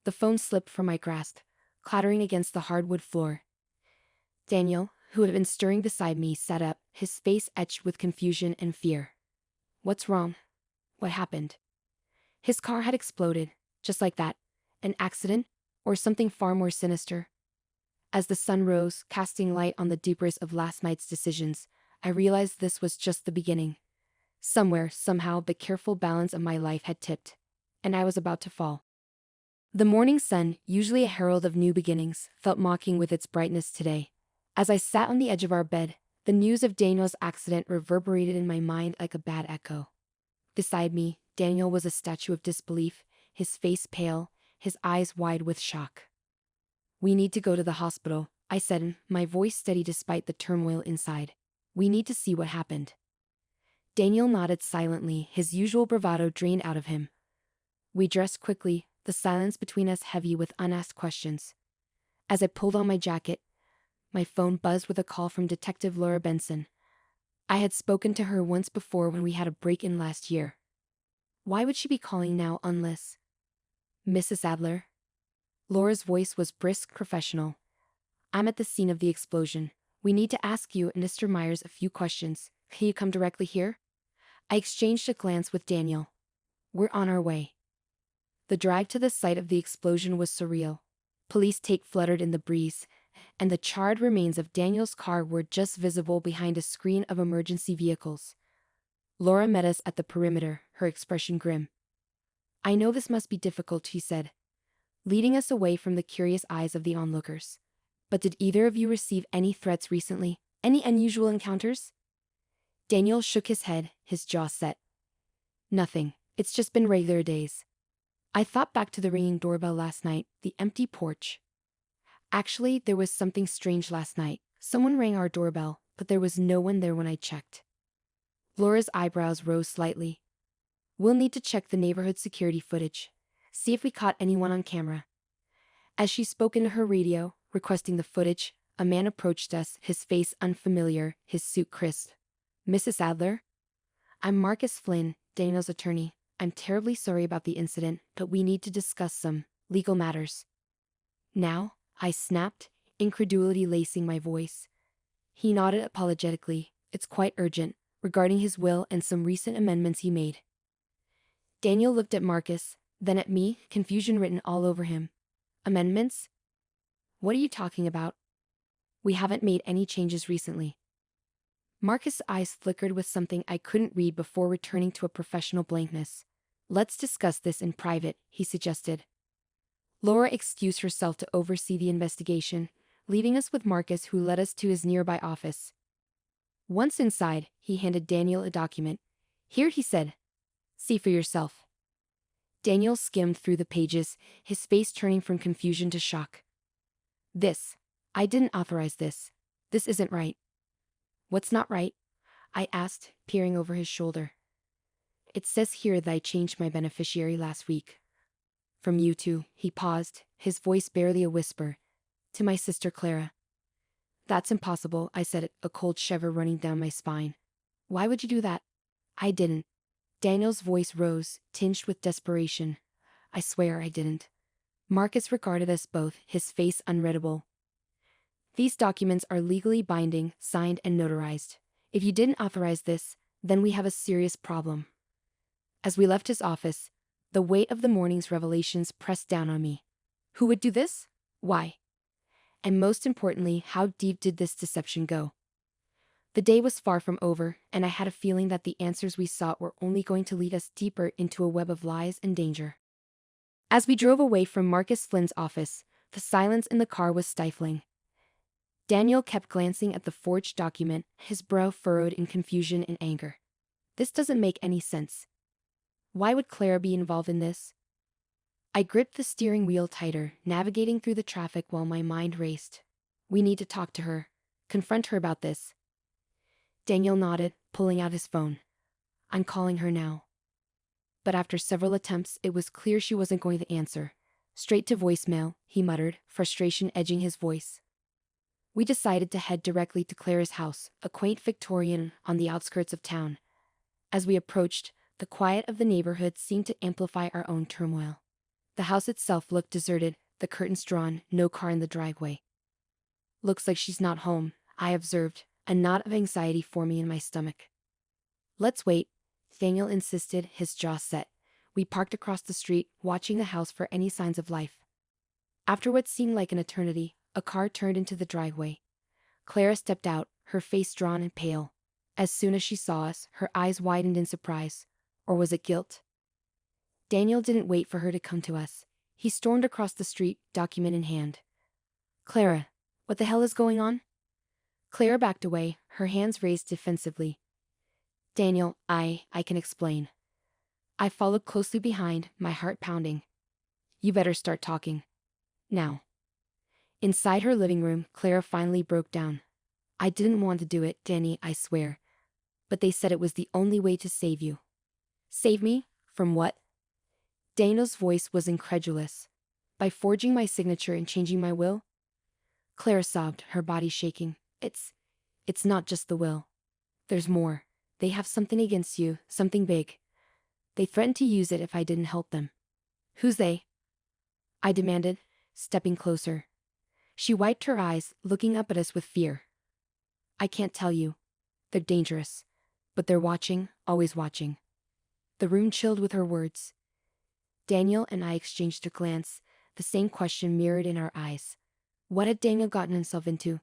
The phone slipped from my grasp, clattering against the hardwood floor. Daniel, who had been stirring beside me, sat up, his face etched with confusion and fear. "What's wrong? What happened?" His car had exploded, just like that. An accident, or something far more sinister? As the sun rose, casting light on the debris of last night's decisions, I realized this was just the beginning. Somewhere, somehow, the careful balance of my life had tipped, and I was about to fall. The morning sun, usually a herald of new beginnings, felt mocking with its brightness today. As I sat on the edge of our bed, the news of Daniel's accident reverberated in my mind like a bad echo. Beside me, Daniel was a statue of disbelief, his face pale, his eyes wide with shock. "We need to go to the hospital," I said, my voice steady despite the turmoil inside. "We need to see what happened." Daniel nodded silently, his usual bravado drained out of him. We dressed quickly, the silence between us heavy with unasked questions. As I pulled on my jacket, my phone buzzed with a call from Detective Laura Benson. I had spoken to her once before when we had a break-in last year. Why would she be calling now unless... "Mrs. Adler?" Laura's voice was brisk, professional. "I'm at the scene of the explosion. We need to ask you and Mr. Myers a few questions. Can you come directly here?" I exchanged a glance with Daniel. "We're on our way." The drive to the site of the explosion was surreal. Police tape fluttered in the breeze, and the charred remains of Daniel's car were just visible behind a screen of emergency vehicles. Laura met us at the perimeter, her expression grim. "I know this must be difficult," she said, leading us away from the curious eyes of the onlookers. "But did either of you receive any threats recently? Any unusual encounters?" Daniel shook his head, his jaw set. "Nothing. It's just been regular days." I thought back to the ringing doorbell last night, the empty porch. Actually, there was something strange last night. Someone rang our doorbell, but there was no one there when I checked. Laura's eyebrows rose slightly. "We'll need to check the neighborhood security footage. See if we caught anyone on camera." As she spoke into her radio, requesting the footage, a man approached us, his face unfamiliar, his suit crisp. "Mrs. Adler? I'm Marcus Flynn, Daniel's attorney. I'm terribly sorry about the incident, but we need to discuss some legal matters." "Now?" I snapped, incredulity lacing my voice. He nodded apologetically. "It's quite urgent, regarding his will and some recent amendments he made." Daniel looked at Marcus, then at me, confusion written all over him. "Amendments? What are you talking about? We haven't made any changes recently." Marcus' eyes flickered with something I couldn't read before returning to a professional blankness. "Let's discuss this in private," he suggested. Laura excused herself to oversee the investigation, leaving us with Marcus, who led us to his nearby office. Once inside, he handed Daniel a document. "Here," he said. "See for yourself." Daniel skimmed through the pages, his face turning from confusion to shock. I didn't authorize this. This isn't right." "What's not right?" I asked, peering over his shoulder. "It says here that I changed my beneficiary last week. From you to," he paused, his voice barely a whisper, "to my sister Clara." "That's impossible," I said, a cold shiver running down my spine. "Why would you do that?" "I didn't." Daniel's voice rose, tinged with desperation. "I swear I didn't." Marcus regarded us both, his face unreadable. "These documents are legally binding, signed and notarized. If you didn't authorize this, then we have a serious problem." As we left his office, the weight of the morning's revelations pressed down on me. Who would do this? Why? And most importantly, how deep did this deception go? The day was far from over, and I had a feeling that the answers we sought were only going to lead us deeper into a web of lies and danger. As we drove away from Marcus Flynn's office, the silence in the car was stifling. Daniel kept glancing at the forged document, his brow furrowed in confusion and anger. "This doesn't make any sense. Why would Clara be involved in this?" I gripped the steering wheel tighter, navigating through the traffic while my mind raced. "We need to talk to her. Confront her about this." Daniel nodded, pulling out his phone. "I'm calling her now." But after several attempts, it was clear she wasn't going to answer. "Straight to voicemail," he muttered, frustration edging his voice. We decided to head directly to Clara's house, a quaint Victorian on the outskirts of town. As we approached, the quiet of the neighborhood seemed to amplify our own turmoil. The house itself looked deserted, the curtains drawn, no car in the driveway. "Looks like she's not home," I observed, a knot of anxiety forming in my stomach. "Let's wait," Daniel insisted, his jaw set. We parked across the street, watching the house for any signs of life. After what seemed like an eternity, a car turned into the driveway. Clara stepped out, her face drawn and pale. As soon as she saw us, her eyes widened in surprise. Or was it guilt? Daniel didn't wait for her to come to us. He stormed across the street, document in hand. "Clara, what the hell is going on?" Clara backed away, her hands raised defensively. Daniel, I can explain. I followed closely behind, my heart pounding. You better start talking. Now. Inside her living room, Clara finally broke down. I didn't want to do it, Danny, I swear. But they said it was the only way to save you. Save me? From what? Daniel's voice was incredulous. By forging my signature and changing my will? Clara sobbed, her body shaking. It's not just the will. There's more. They have something against you, something big. They threatened to use it if I didn't help them. Who's they? I demanded, stepping closer. She wiped her eyes, looking up at us with fear. I can't tell you. They're dangerous. But they're watching, always watching. The room chilled with her words. Daniel and I exchanged a glance, the same question mirrored in our eyes. What had Daniel gotten himself into?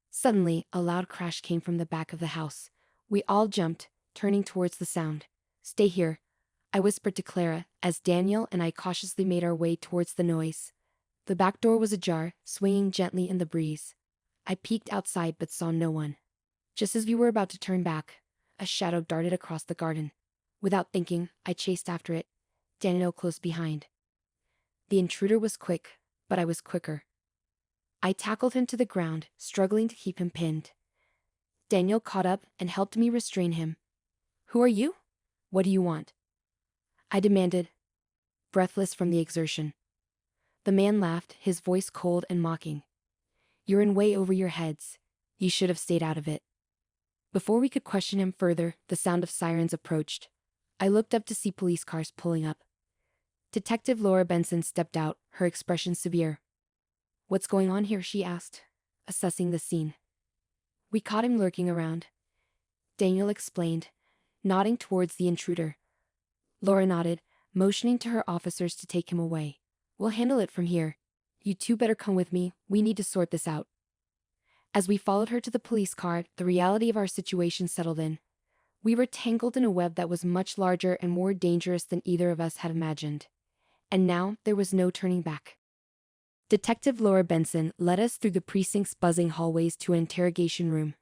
Suddenly, a loud crash came from the back of the house. We all jumped, turning towards the sound. Stay here, I whispered to Clara, as Daniel and I cautiously made our way towards the noise. The back door was ajar, swinging gently in the breeze. I peeked outside but saw no one. Just as we were about to turn back, a shadow darted across the garden. Without thinking, I chased after it, Daniel close behind. The intruder was quick, but I was quicker. I tackled him to the ground, struggling to keep him pinned. Daniel caught up and helped me restrain him. Who are you? What do you want? I demanded, breathless from the exertion. The man laughed, his voice cold and mocking. You're in way over your heads. You should have stayed out of it. Before we could question him further, the sound of sirens approached. I looked up to see police cars pulling up. Detective Laura Benson stepped out, her expression severe. What's going on here? She asked, assessing the scene. We caught him lurking around. Daniel explained, nodding towards the intruder. Laura nodded, motioning to her officers to take him away. We'll handle it from here. You two better come with me, we need to sort this out. As we followed her to the police car, the reality of our situation settled in. We were tangled in a web that was much larger and more dangerous than either of us had imagined. And now, there was no turning back. Detective Laura Benson led us through the precinct's buzzing hallways to an interrogation room.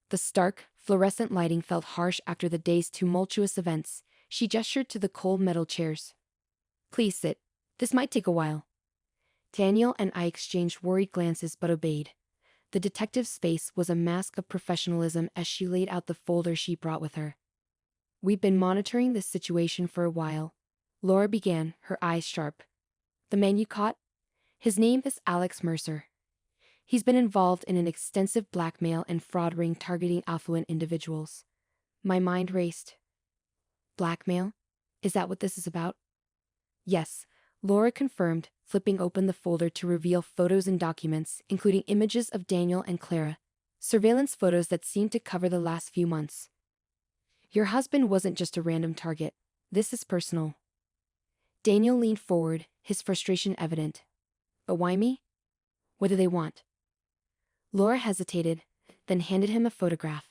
The stark, fluorescent lighting felt harsh after the day's tumultuous events. She gestured to the cold metal chairs. Please sit. This might take a while. Daniel and I exchanged worried glances but obeyed. The detective's face was a mask of professionalism as she laid out the folder she brought with her. We've been monitoring this situation for a while. Laura began, her eyes sharp. The man you caught? His name is Alex Mercer. He's been involved in an extensive blackmail and fraud ring targeting affluent individuals. My mind raced. Blackmail? Is that what this is about? Yes, Laura confirmed, flipping open the folder to reveal photos and documents, including images of Daniel and Clara. Surveillance photos that seemed to cover the last few months. Your husband wasn't just a random target. This is personal. Daniel leaned forward, his frustration evident. But why me? What do they want? Laura hesitated, then handed him a photograph.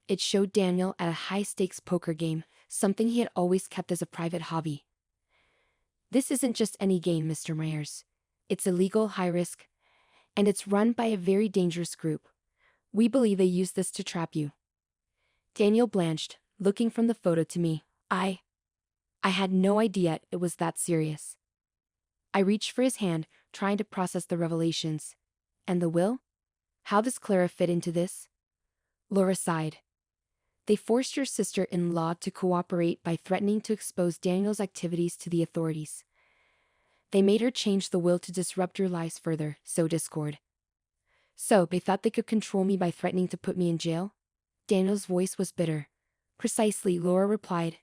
It showed Daniel at a high-stakes poker game, something he had always kept as a private hobby. This isn't just any game, Mr. Myers. It's illegal, high-risk, and it's run by a very dangerous group. We believe they used this to trap you. Daniel blanched, looking from the photo to me. I had no idea it was that serious. I reached for his hand, trying to process the revelations. And the will? How does Clara fit into this? Laura sighed. They forced your sister-in-law to cooperate by threatening to expose Daniel's activities to the authorities. They made her change the will to disrupt your lives further, sow discord. So, they thought they could control me by threatening to put me in jail? Daniel's voice was bitter. Precisely, Laura replied.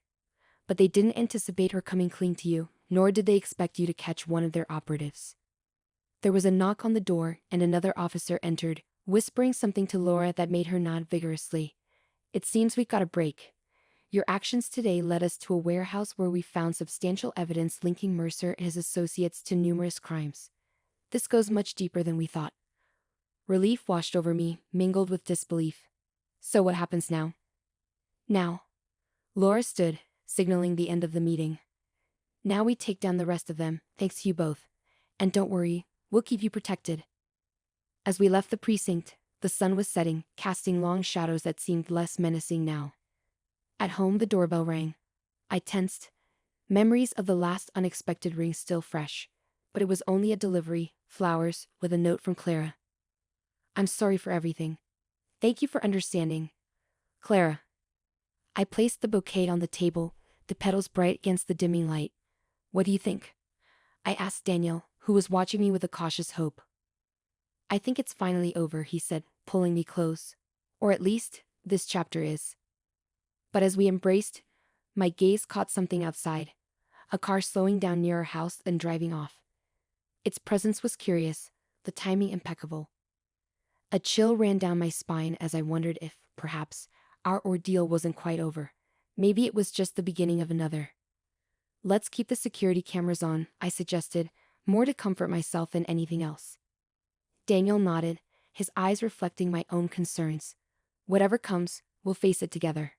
But they didn't anticipate her coming clean to you, nor did they expect you to catch one of their operatives. There was a knock on the door, and another officer entered, whispering something to Laura that made her nod vigorously. It seems we've got a break. Your actions today led us to a warehouse where we found substantial evidence linking Mercer and his associates to numerous crimes. This goes much deeper than we thought. Relief washed over me, mingled with disbelief. So what happens now? Now. Laura stood, signaling the end of the meeting. Now we take down the rest of them, thanks to you both. And don't worry, we'll keep you protected. As we left the precinct, The sun was setting, casting long shadows that seemed less menacing now. At home, the doorbell rang. I tensed. Memories of the last unexpected ring still fresh. But it was only a delivery, flowers, with a note from Clara. I'm sorry for everything. Thank you for understanding. Clara. I placed the bouquet on the table, the petals bright against the dimming light. What do you think? I asked Daniel, who was watching me with a cautious hope. I think it's finally over, he said, pulling me close. Or at least, this chapter is. But as we embraced, my gaze caught something outside. A car slowing down near our house and driving off. Its presence was curious, the timing impeccable. A chill ran down my spine as I wondered if, perhaps, our ordeal wasn't quite over. Maybe it was just the beginning of another. Let's keep the security cameras on, I suggested, more to comfort myself than anything else. Daniel nodded, his eyes reflecting my own concerns. Whatever comes, we'll face it together.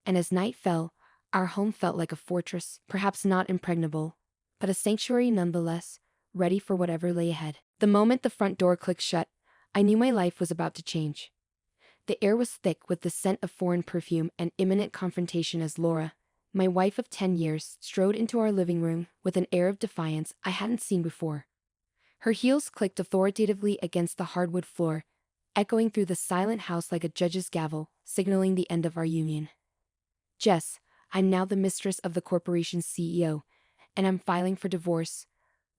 And as night fell, our home felt like a fortress, perhaps not impregnable, but a sanctuary nonetheless, ready for whatever lay ahead. The moment the front door clicked shut, I knew my life was about to change. The air was thick with the scent of foreign perfume and imminent confrontation as Laura, my wife of 10 years, strode into our living room with an air of defiance I hadn't seen before. Her heels clicked authoritatively against the hardwood floor, echoing through the silent house like a judge's gavel, signaling the end of our union. Jess, I'm now the mistress of the corporation's CEO, and I'm filing for divorce,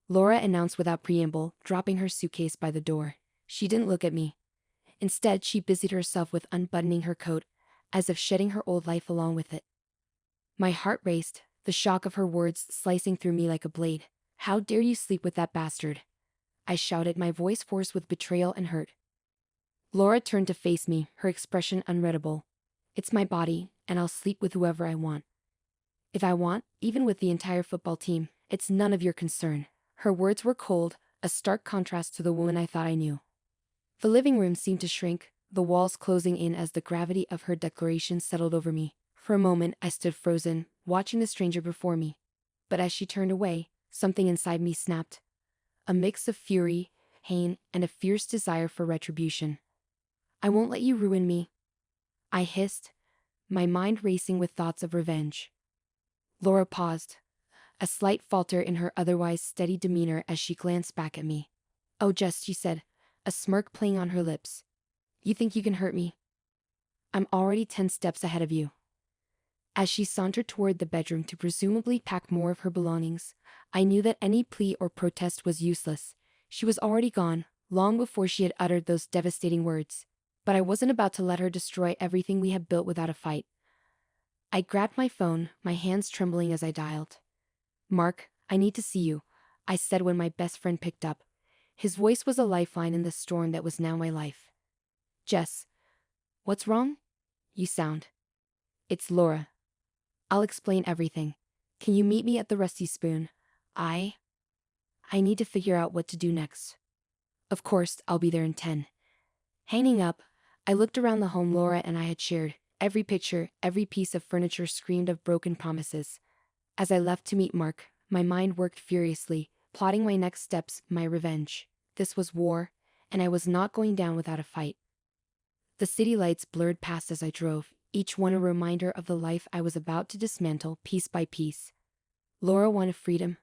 Laura announced without preamble, dropping her suitcase by the door. She didn't look at me. Instead, she busied herself with unbuttoning her coat, as if shedding her old life along with it. My heart raced, the shock of her words slicing through me like a blade. How dare you sleep with that bastard? I shouted, my voice hoarse with betrayal and hurt. Laura turned to face me, her expression unreadable. It's my body, and I'll sleep with whoever I want. If I want, even with the entire football team, it's none of your concern. Her words were cold, a stark contrast to the woman I thought I knew. The living room seemed to shrink, the walls closing in as the gravity of her declaration settled over me. For a moment, I stood frozen, watching the stranger before me. But as she turned away, something inside me snapped. A mix of fury, pain, and a fierce desire for retribution. I won't let you ruin me, I hissed, my mind racing with thoughts of revenge. Laura paused, a slight falter in her otherwise steady demeanor as she glanced back at me. Oh, Jess, she said, a smirk playing on her lips. You think you can hurt me? I'm already 10 steps ahead of you. As she sauntered toward the bedroom to presumably pack more of her belongings, I knew that any plea or protest was useless. She was already gone, long before she had uttered those devastating words. But I wasn't about to let her destroy everything we had built without a fight. I grabbed my phone, my hands trembling as I dialed. Mark, I need to see you, I said when my best friend picked up. His voice was a lifeline in the storm that was now my life. Jess. What's wrong? You sound. It's Laura. I'll explain everything. Can you meet me at the Rusty Spoon? I need to figure out what to do next. Of course, I'll be there in 10. Hanging up, I looked around the home Laura and I had shared. Every picture, every piece of furniture screamed of broken promises. As I left to meet Mark, my mind worked furiously, plotting my next steps, my revenge. This was war, and I was not going down without a fight. The city lights blurred past as I drove, each one a reminder of the life I was about to dismantle piece by piece. Laura wanted freedom.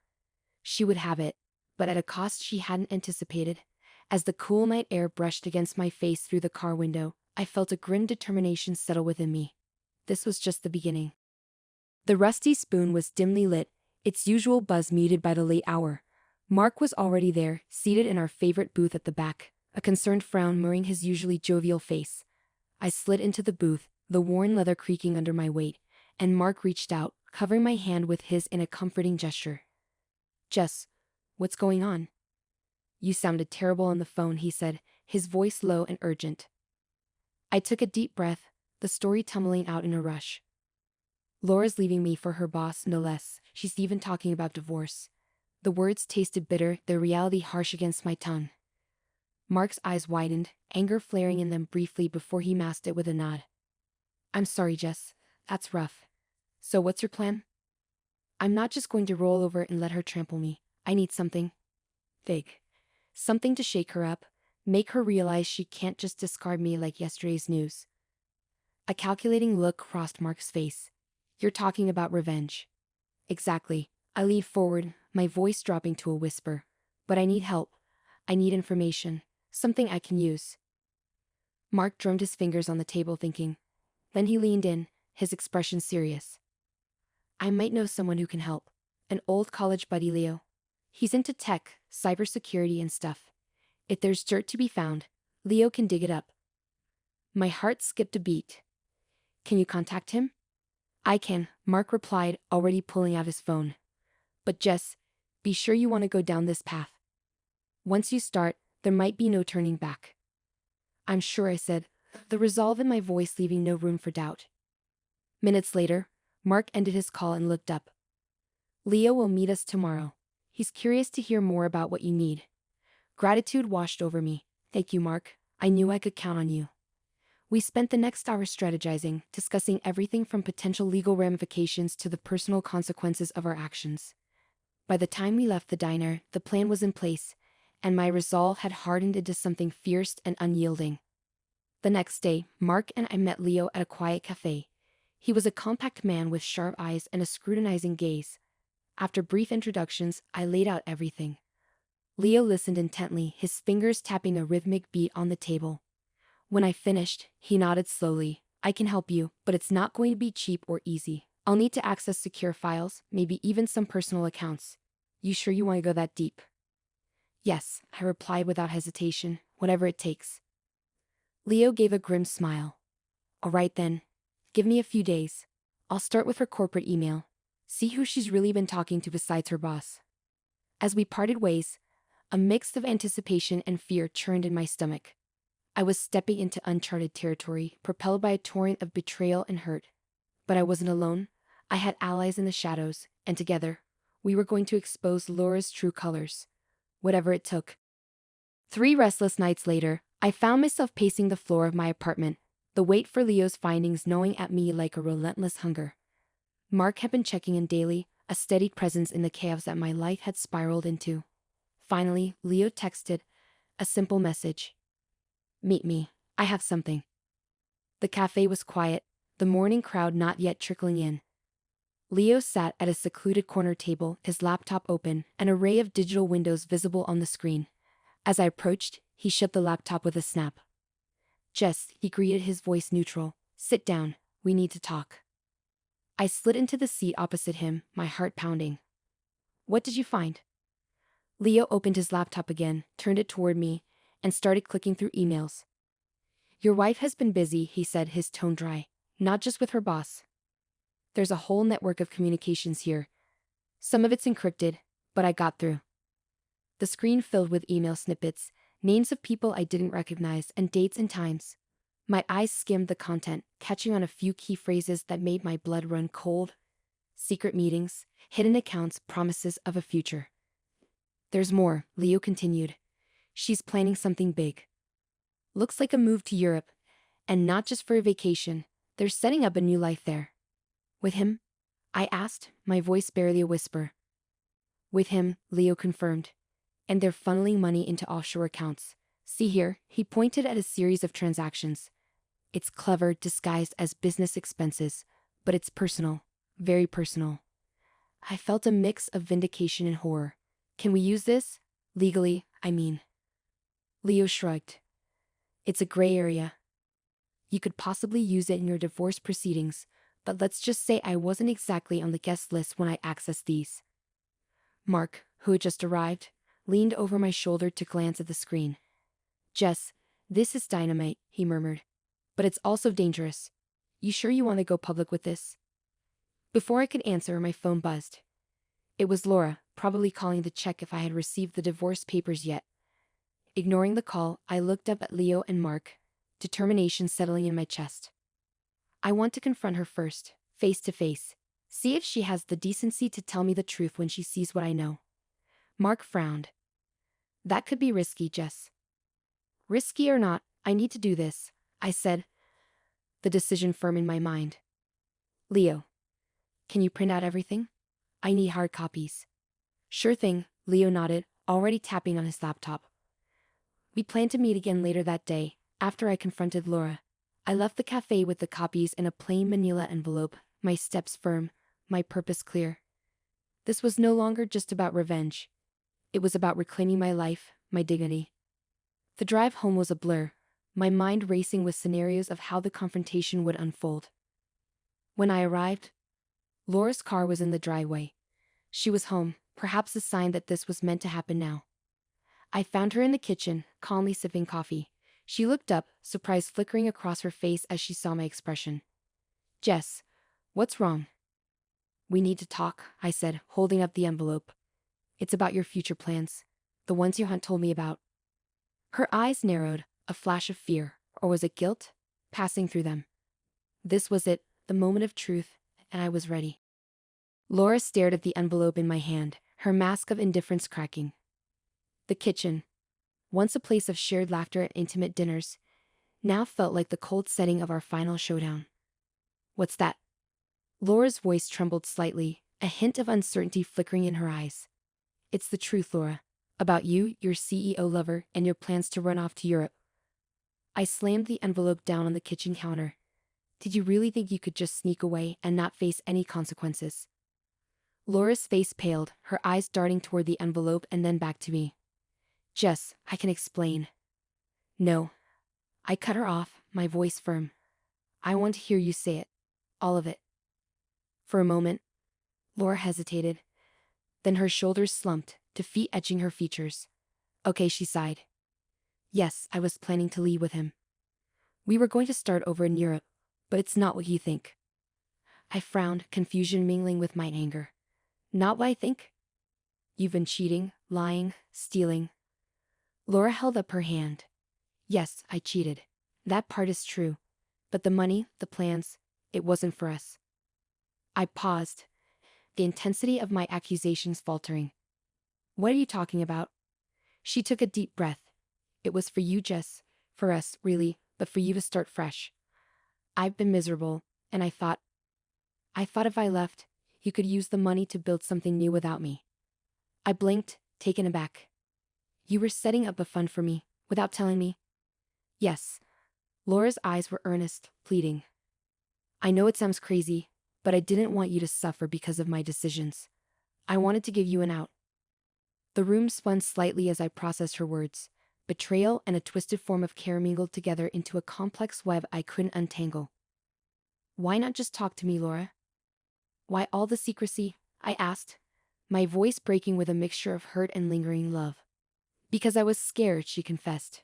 She would have it, but at a cost she hadn't anticipated. As the cool night air brushed against my face through the car window, I felt a grim determination settle within me. This was just the beginning. The Rusty Spoon was dimly lit, its usual buzz muted by the late hour. Mark was already there, seated in our favorite booth at the back, a concerned frown marring his usually jovial face. I slid into the booth, the worn leather creaking under my weight, and Mark reached out, covering my hand with his in a comforting gesture. Jess, what's going on? You sounded terrible on the phone, he said, his voice low and urgent. I took a deep breath, the story tumbling out in a rush. Laura's leaving me for her boss, no less. She's even talking about divorce. The words tasted bitter, their reality harsh against my tongue. Mark's eyes widened, anger flaring in them briefly before he masked it with a nod. I'm sorry, Jess. That's rough. So what's your plan? I'm not just going to roll over and let her trample me. I need something big. Something to shake her up, Make her realize she can't just discard me like yesterday's news. A calculating look crossed Mark's face. You're talking about revenge. Exactly. I leaned forward, my voice dropping to a whisper. But I need help. I need information. Something I can use. Mark drummed his fingers on the table thinking. Then he leaned in, his expression serious. I might know someone who can help. An old college buddy, Leo. He's into tech, cybersecurity and stuff. If there's dirt to be found, Leo can dig it up. My heart skipped a beat. Can you contact him? I can, Mark replied, already pulling out his phone. But Jess, be sure you want to go down this path. Once you start, there might be no turning back. I'm sure, I said, the resolve in my voice leaving no room for doubt. Minutes later, Mark ended his call and looked up. Leo will meet us tomorrow. He's curious to hear more about what you need. Gratitude washed over me. Thank you, Mark. I knew I could count on you. We spent the next hour strategizing, discussing everything from potential legal ramifications to the personal consequences of our actions. By the time we left the diner, the plan was in place, and my resolve had hardened into something fierce and unyielding. The next day, Mark and I met Leo at a quiet cafe. He was a compact man with sharp eyes and a scrutinizing gaze. After brief introductions, I laid out everything. Leo listened intently, his fingers tapping a rhythmic beat on the table. When I finished, he nodded slowly. I can help you, but it's not going to be cheap or easy. I'll need to access secure files, maybe even some personal accounts. You sure you want to go that deep? Yes, I replied without hesitation, whatever it takes. Leo gave a grim smile. All right then. Give me a few days. I'll start with her corporate email. See who she's really been talking to besides her boss. As we parted ways, a mix of anticipation and fear churned in my stomach. I was stepping into uncharted territory, propelled by a torrent of betrayal and hurt. But I wasn't alone. I had allies in the shadows, and together, we were going to expose Laura's true colors. Whatever it took. 3 restless nights later, I found myself pacing the floor of my apartment, the weight for Leo's findings gnawing at me like a relentless hunger. Mark had been checking in daily, a steady presence in the chaos that my life had spiraled into. Finally, Leo texted, a simple message. Meet me. I have something. The cafe was quiet, the morning crowd not yet trickling in. Leo sat at a secluded corner table, his laptop open, an array of digital windows visible on the screen. As I approached, he shut the laptop with a snap. Jess, he greeted, his voice neutral. Sit down, we need to talk. I slid into the seat opposite him, my heart pounding. What did you find? Leo opened his laptop again, turned it toward me, and started clicking through emails. Your wife has been busy, he said, his tone dry. Not just with her boss. There's a whole network of communications here. Some of it's encrypted, but I got through. The screen filled with email snippets, names of people I didn't recognize, and dates and times. My eyes skimmed the content, catching on a few key phrases that made my blood run cold. Secret meetings, hidden accounts, promises of a future. There's more, Leo continued. She's planning something big. Looks like a move to Europe, and not just for a vacation. They're setting up a new life there. With him? I asked, my voice barely a whisper. With him, Leo confirmed. And they're funneling money into offshore accounts. See here, he pointed at a series of transactions. It's clever, disguised as business expenses, but it's personal, very personal. I felt a mix of vindication and horror. Can we use this? Legally, I mean. Leo shrugged. It's a gray area. You could possibly use it in your divorce proceedings, but let's just say I wasn't exactly on the guest list when I accessed these. Mark, who had just arrived, leaned over my shoulder to glance at the screen. Jess, this is dynamite, he murmured. But it's also dangerous. You sure you want to go public with this? Before I could answer, my phone buzzed. It was Laura, probably calling to check if I had received the divorce papers yet. Ignoring the call, I looked up at Leo and Mark, determination settling in my chest. I want to confront her first, face to face. See if she has the decency to tell me the truth when she sees what I know. Mark frowned. That could be risky, Jess. Risky or not, I need to do this, I said, the decision firm in my mind. Leo, can you print out everything? I need hard copies. Sure thing, Leo nodded, already tapping on his laptop. We planned to meet again later that day, after I confronted Laura. I left the cafe with the copies in a plain manila envelope, my steps firm, my purpose clear. This was no longer just about revenge. It was about reclaiming my life, my dignity. The drive home was a blur, my mind racing with scenarios of how the confrontation would unfold. When I arrived, Laura's car was in the driveway. She was home, perhaps a sign that this was meant to happen now. I found her in the kitchen, calmly sipping coffee. She looked up, surprise flickering across her face as she saw my expression. "Jess, what's wrong?" "We need to talk," I said, holding up the envelope. "It's about your future plans, the ones your aunt told me about." Her eyes narrowed, a flash of fear, or was it guilt, passing through them. This was it, the moment of truth, and I was ready. Laura stared at the envelope in my hand, her mask of indifference cracking. The kitchen, once a place of shared laughter and intimate dinners, now felt like the cold setting of our final showdown. "What's that?" Laura's voice trembled slightly, a hint of uncertainty flickering in her eyes. "It's the truth, Laura. About you, your CEO lover, and your plans to run off to Europe." I slammed the envelope down on the kitchen counter. "Did you really think you could just sneak away and not face any consequences?" Laura's face paled, her eyes darting toward the envelope and then back to me. "Jess, I can explain." "No." I cut her off, my voice firm. "I want to hear you say it. All of it." For a moment, Laura hesitated. Then her shoulders slumped, defeat etching her features. "Okay," she sighed. "Yes, I was planning to leave with him. We were going to start over in Europe, but it's not what you think." I frowned, confusion mingling with my anger. "Not what I think?" "You've been cheating, lying, stealing." Laura held up her hand. "Yes, I cheated. That part is true. But the money, the plans, it wasn't for us." I paused, the intensity of my accusations faltering. "What are you talking about?" She took a deep breath. "It was for you, Jess. For us, really, but for you to start fresh. I've been miserable, and I thought if I left, you could use the money to build something new without me." I blinked, taken aback. "You were setting up a fund for me, without telling me?" "Yes." Laura's eyes were earnest, pleading. "I know it sounds crazy, but I didn't want you to suffer because of my decisions. I wanted to give you an out." The room spun slightly as I processed her words. Betrayal and a twisted form of care mingled together into a complex web I couldn't untangle. "Why not just talk to me, Laura?" "Why all the secrecy?" I asked, my voice breaking with a mixture of hurt and lingering love. "Because I was scared," she confessed.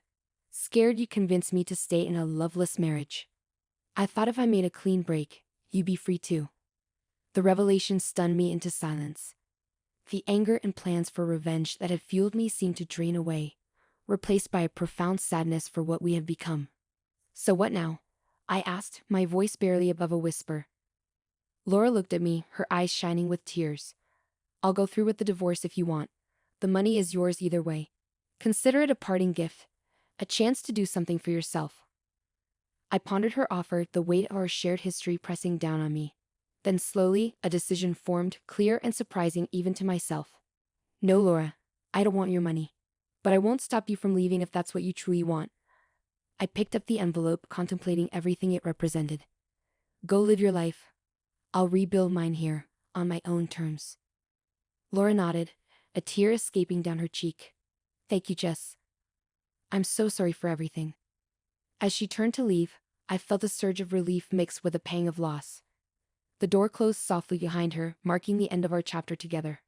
"Scared you'd convince me to stay in a loveless marriage. I thought if I made a clean break, you'd be free too." The revelation stunned me into silence. The anger and plans for revenge that had fueled me seemed to drain away, replaced by a profound sadness for what we have become. "So what now?" I asked, my voice barely above a whisper. Laura looked at me, her eyes shining with tears. "I'll go through with the divorce if you want. The money is yours either way. Consider it a parting gift, a chance to do something for yourself." I pondered her offer, the weight of our shared history pressing down on me. Then slowly, a decision formed, clear and surprising even to myself. "No, Laura, I don't want your money. But I won't stop you from leaving if that's what you truly want." I picked up the envelope, contemplating everything it represented. "Go live your life. I'll rebuild mine here, on my own terms." Laura nodded, a tear escaping down her cheek. "Thank you, Jess. I'm so sorry for everything." As she turned to leave, I felt a surge of relief mixed with a pang of loss. The door closed softly behind her, marking the end of our chapter together.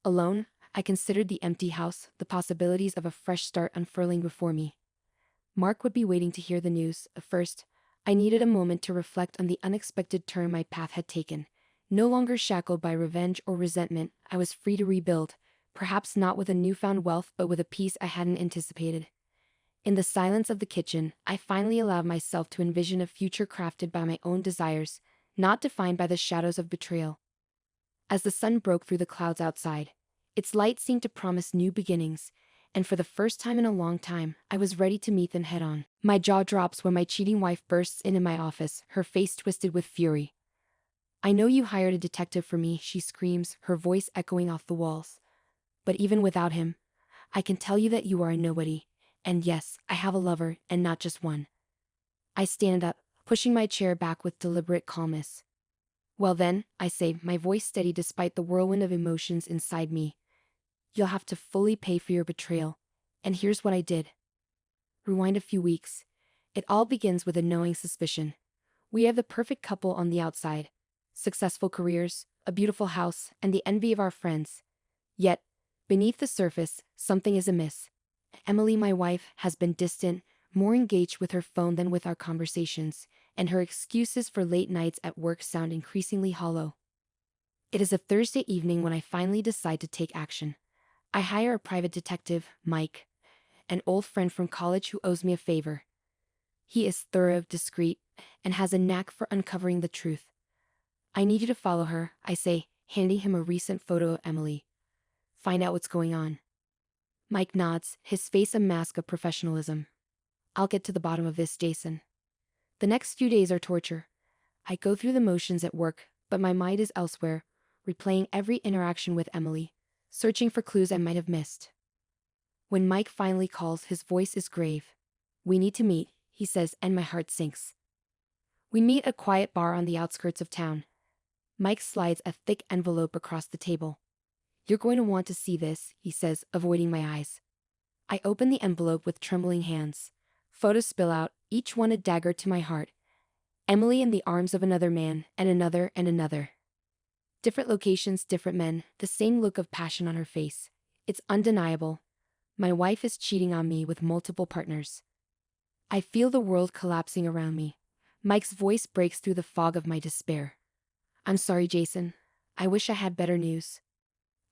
Alone, I considered the empty house, the possibilities of a fresh start unfurling before me. Mark would be waiting to hear the news. First, I needed a moment to reflect on the unexpected turn my path had taken. No longer shackled by revenge or resentment, I was free to rebuild, perhaps not with a newfound wealth but with a peace I hadn't anticipated. In the silence of the kitchen, I finally allowed myself to envision a future crafted by my own desires, not defined by the shadows of betrayal. As the sun broke through the clouds outside, its light seemed to promise new beginnings, and for the first time in a long time, I was ready to meet them head-on. My jaw drops when my cheating wife bursts in my office, her face twisted with fury. "I know you hired a detective for me," she screams, her voice echoing off the walls. "But even without him, I can tell you that you are a nobody, And yes, I have a lover, and not just one. I stand up, pushing my chair back with deliberate calmness. Well then, I say, my voice steady despite the whirlwind of emotions inside me. You'll have to fully pay for your betrayal. And here's what I did. Rewind a few weeks. It all begins with a knowing suspicion. We have the perfect couple on the outside. Successful careers, a beautiful house, and the envy of our friends. Yet, beneath the surface, something is amiss. Emily, my wife, has been distant, more engaged with her phone than with our conversations, and her excuses for late nights at work sound increasingly hollow. It is a Thursday evening when I finally decide to take action. I hire a private detective, Mike, an old friend from college who owes me a favor. He is thorough, discreet, and has a knack for uncovering the truth. I need you to follow her, I say, handing him a recent photo of Emily. Find out what's going on. Mike nods, his face a mask of professionalism. I'll get to the bottom of this, Jason. The next few days are torture. I go through the motions at work, but my mind is elsewhere, replaying every interaction with Emily, searching for clues I might have missed. When Mike finally calls, his voice is grave. We need to meet, he says, and my heart sinks. We meet at a quiet bar on the outskirts of town. Mike slides a thick envelope across the table. You're going to want to see this, he says, avoiding my eyes. I open the envelope with trembling hands. Photos spill out, each one a dagger to my heart. Emily in the arms of another man, and another and another. Different locations, different men, the same look of passion on her face. It's undeniable. My wife is cheating on me with multiple partners. I feel the world collapsing around me. Mike's voice breaks through the fog of my despair. I'm sorry, Jason. I wish I had better news.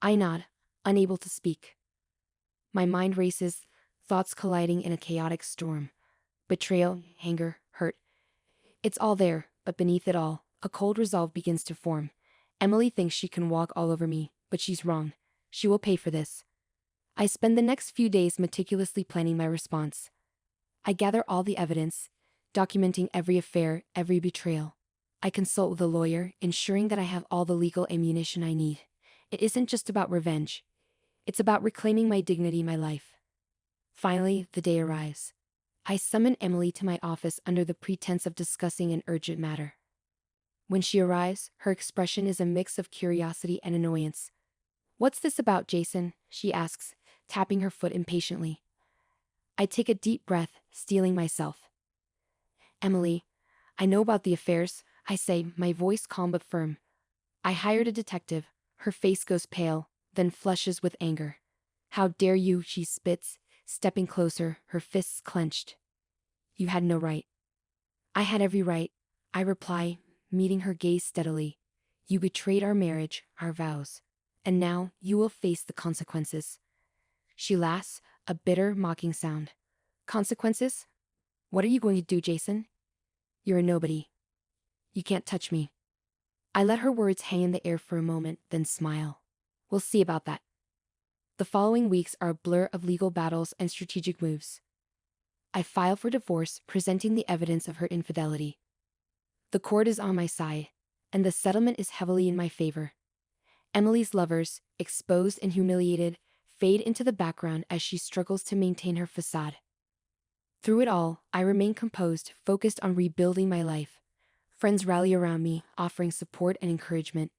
I nod, unable to speak. My mind races, thoughts colliding in a chaotic storm. Betrayal, anger, hurt. It's all there, but beneath it all, a cold resolve begins to form. Emily thinks she can walk all over me, but she's wrong. She will pay for this. I spend the next few days meticulously planning my response. I gather all the evidence, documenting every affair, every betrayal. I consult with a lawyer, ensuring that I have all the legal ammunition I need. It isn't just about revenge. It's about reclaiming my dignity, my life. Finally, the day arrives. I summon Emily to my office under the pretense of discussing an urgent matter. When she arrives, her expression is a mix of curiosity and annoyance. What's this about, Jason? She asks, tapping her foot impatiently. I take a deep breath, steeling myself. Emily, I know about the affairs, I say, my voice calm but firm. I hired a detective. Her face goes pale, then flushes with anger. How dare you, she spits, stepping closer, her fists clenched. You had no right. I had every right, I reply, meeting her gaze steadily. You betrayed our marriage, our vows. And now, you will face the consequences. She laughs, a bitter, mocking sound. Consequences? What are you going to do, Jason? You're a nobody. You can't touch me. I let her words hang in the air for a moment, then smile. We'll see about that. The following weeks are a blur of legal battles and strategic moves. I file for divorce, presenting the evidence of her infidelity. The court is on my side, and the settlement is heavily in my favor. Emily's lovers, exposed and humiliated, fade into the background as she struggles to maintain her facade. Through it all, I remain composed, focused on rebuilding my life. Friends rally around me, offering support and encouragement.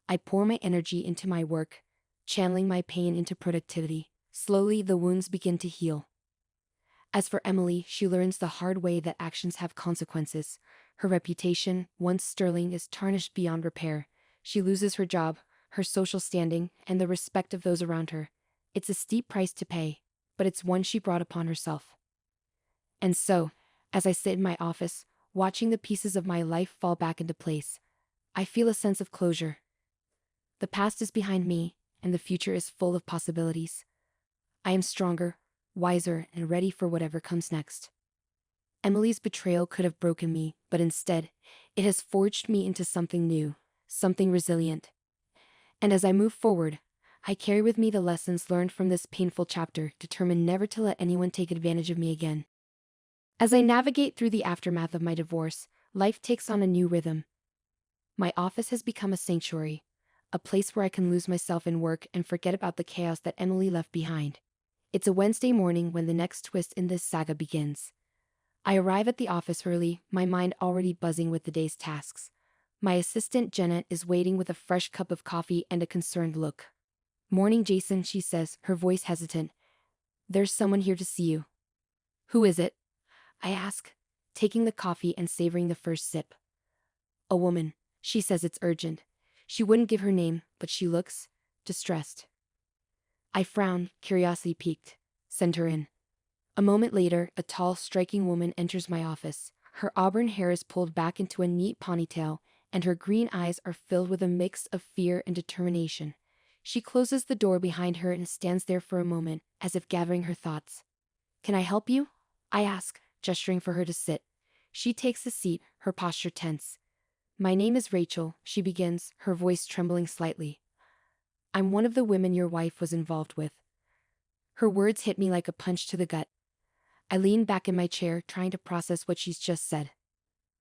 I pour my energy into my work, channeling my pain into productivity. Slowly, the wounds begin to heal. As for Emily, she learns the hard way that actions have consequences. Her reputation, once sterling, is tarnished beyond repair. She loses her job, her social standing, and the respect of those around her. It's a steep price to pay, but it's one she brought upon herself. And so, as I sit in my office, watching the pieces of my life fall back into place, I feel a sense of closure. The past is behind me, and the future is full of possibilities. I am stronger, wiser, and ready for whatever comes next. Emily's betrayal could have broken me, but instead, it has forged me into something new, something resilient. And as I move forward, I carry with me the lessons learned from this painful chapter, determined never to let anyone take advantage of me again. As I navigate through the aftermath of my divorce, life takes on a new rhythm. My office has become a sanctuary, a place where I can lose myself in work and forget about the chaos that Emily left behind. It's a Wednesday morning when the next twist in this saga begins. I arrive at the office early, my mind already buzzing with the day's tasks. My assistant Jenna is waiting with a fresh cup of coffee and a concerned look. "Morning, Jason," she says, her voice hesitant. "There's someone here to see you." "Who is it?" I ask, taking the coffee and savoring the first sip. "A woman. She says it's urgent. She wouldn't give her name, but she looks distressed." I frown, curiosity piqued. "Send her in." A moment later, a tall, striking woman enters my office. Her auburn hair is pulled back into a neat ponytail, and her green eyes are filled with a mix of fear and determination. She closes the door behind her and stands there for a moment, as if gathering her thoughts. "Can I help you?" I ask, gesturing for her to sit. She takes a seat, her posture tense. "My name is Rachel," she begins, her voice trembling slightly. "I'm one of the women your wife was involved with." Her words hit me like a punch to the gut. I lean back in my chair, trying to process what she's just said.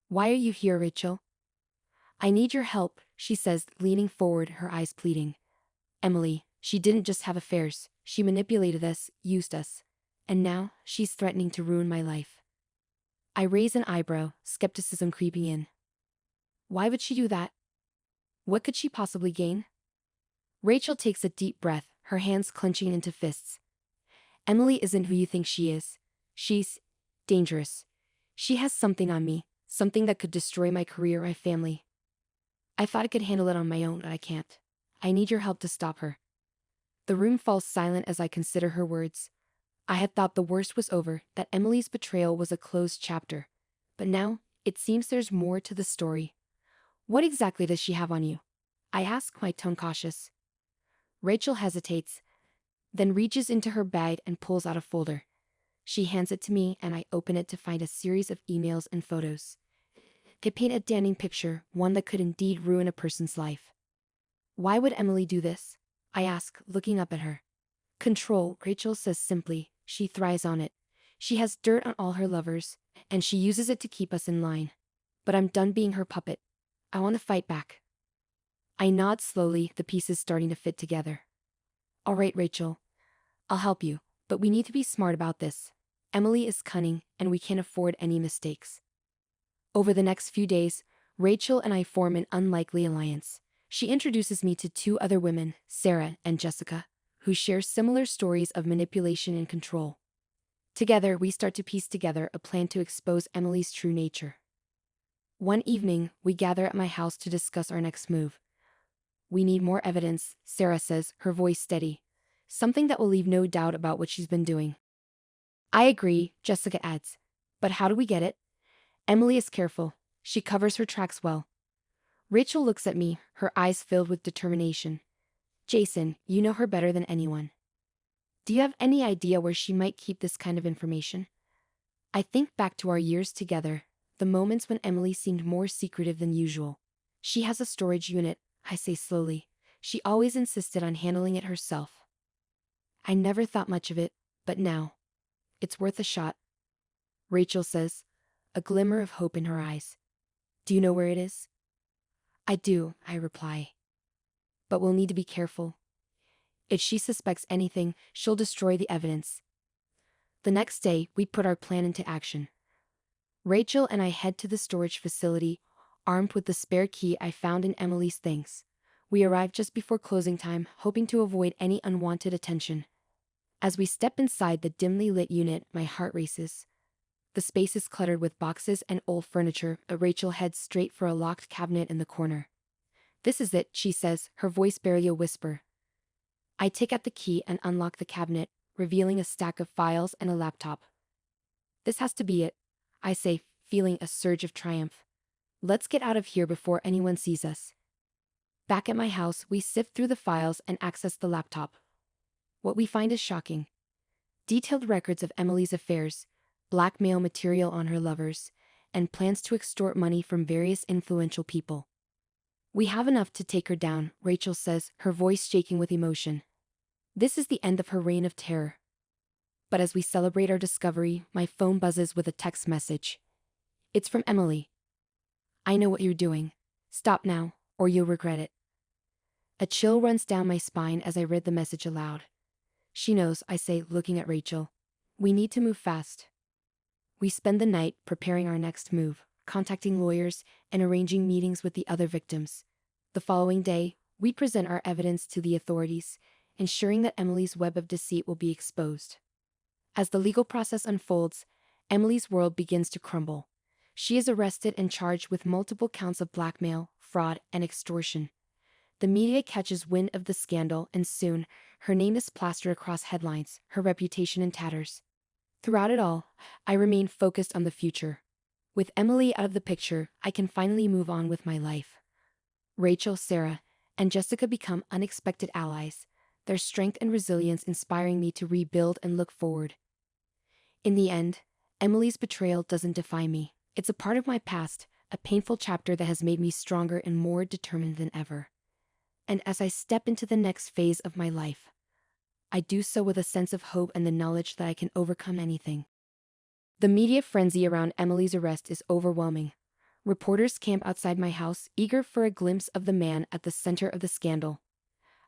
"Why are you here, Rachel?" "I need your help," she says, leaning forward, her eyes pleading. "Emily, she didn't just have affairs, she manipulated us, used us. And now, she's threatening to ruin my life." I raise an eyebrow, skepticism creeping in. "Why would she do that? What could she possibly gain?" Rachel takes a deep breath, her hands clenching into fists. "Emily isn't who you think she is. She's dangerous. She has something on me, something that could destroy my career, my family. I thought I could handle it on my own, but I can't. I need your help to stop her." The room falls silent as I consider her words. I had thought the worst was over, that Emily's betrayal was a closed chapter. But now, it seems there's more to the story. "What exactly does she have on you?" I ask, my tone cautious. Rachel hesitates, then reaches into her bag and pulls out a folder. She hands it to me, and I open it to find a series of emails and photos. They paint a damning picture, one that could indeed ruin a person's life. "Why would Emily do this?" I ask, looking up at her. "Control," Rachel says simply. "She thrives on it. She has dirt on all her lovers, and she uses it to keep us in line. But I'm done being her puppet. I want to fight back." I nod slowly, the pieces starting to fit together. "All right, Rachel. I'll help you, but we need to be smart about this. Emily is cunning, and we can't afford any mistakes." Over the next few days, Rachel and I form an unlikely alliance. She introduces me to two other women, Sarah and Jessica, who share similar stories of manipulation and control. Together, we start to piece together a plan to expose Emily's true nature. One evening, we gather at my house to discuss our next move. "We need more evidence," Sarah says, her voice steady. "Something that will leave no doubt about what she's been doing." "I agree," Jessica adds. "But how do we get it?" "Emily is careful. She covers her tracks well." Rachel looks at me, her eyes filled with determination. "Jason, you know her better than anyone. Do you have any idea where she might keep this kind of information?" I think back to our years together, the moments when Emily seemed more secretive than usual. "She has a storage unit," I say slowly. "She always insisted on handling it herself. I never thought much of it, but now, it's worth a shot." Rachel says, a glimmer of hope in her eyes. "Do you know where it is?" "I do," I reply. "But we'll need to be careful. If she suspects anything, she'll destroy the evidence." The next day, we put our plan into action. Rachel and I head to the storage facility, armed with the spare key I found in Emily's things. We arrive just before closing time, hoping to avoid any unwanted attention. As we step inside the dimly lit unit, my heart races. The space is cluttered with boxes and old furniture, but Rachel heads straight for a locked cabinet in the corner. "This is it," she says, her voice barely a whisper. I take out the key and unlock the cabinet, revealing a stack of files and a laptop. "This has to be it," I say, feeling a surge of triumph. "Let's get out of here before anyone sees us." Back at my house, we sift through the files and access the laptop. What we find is shocking. Detailed records of Emily's affairs, blackmail material on her lovers, and plans to extort money from various influential people. "We have enough to take her down," Rachel says, her voice shaking with emotion. This is the end of her reign of terror. But as we celebrate our discovery, my phone buzzes with a text message. It's from Emily. "I know what you're doing. Stop now, or you'll regret it." A chill runs down my spine as I read the message aloud. She knows, I say, looking at Rachel. We need to move fast. We spend the night preparing our next move, contacting lawyers, and arranging meetings with the other victims. The following day, we present our evidence to the authorities, ensuring that Emily's web of deceit will be exposed. As the legal process unfolds, Emily's world begins to crumble. She is arrested and charged with multiple counts of blackmail, fraud, and extortion. The media catches wind of the scandal, and soon, her name is plastered across headlines, her reputation in tatters. Throughout it all, I remain focused on the future. With Emily out of the picture, I can finally move on with my life. Rachel, Sarah, and Jessica become unexpected allies, their strength and resilience inspiring me to rebuild and look forward. In the end, Emily's betrayal doesn't define me. It's a part of my past, a painful chapter that has made me stronger and more determined than ever. And as I step into the next phase of my life, I do so with a sense of hope and the knowledge that I can overcome anything. The media frenzy around Emily's arrest is overwhelming. Reporters camp outside my house, eager for a glimpse of the man at the center of the scandal.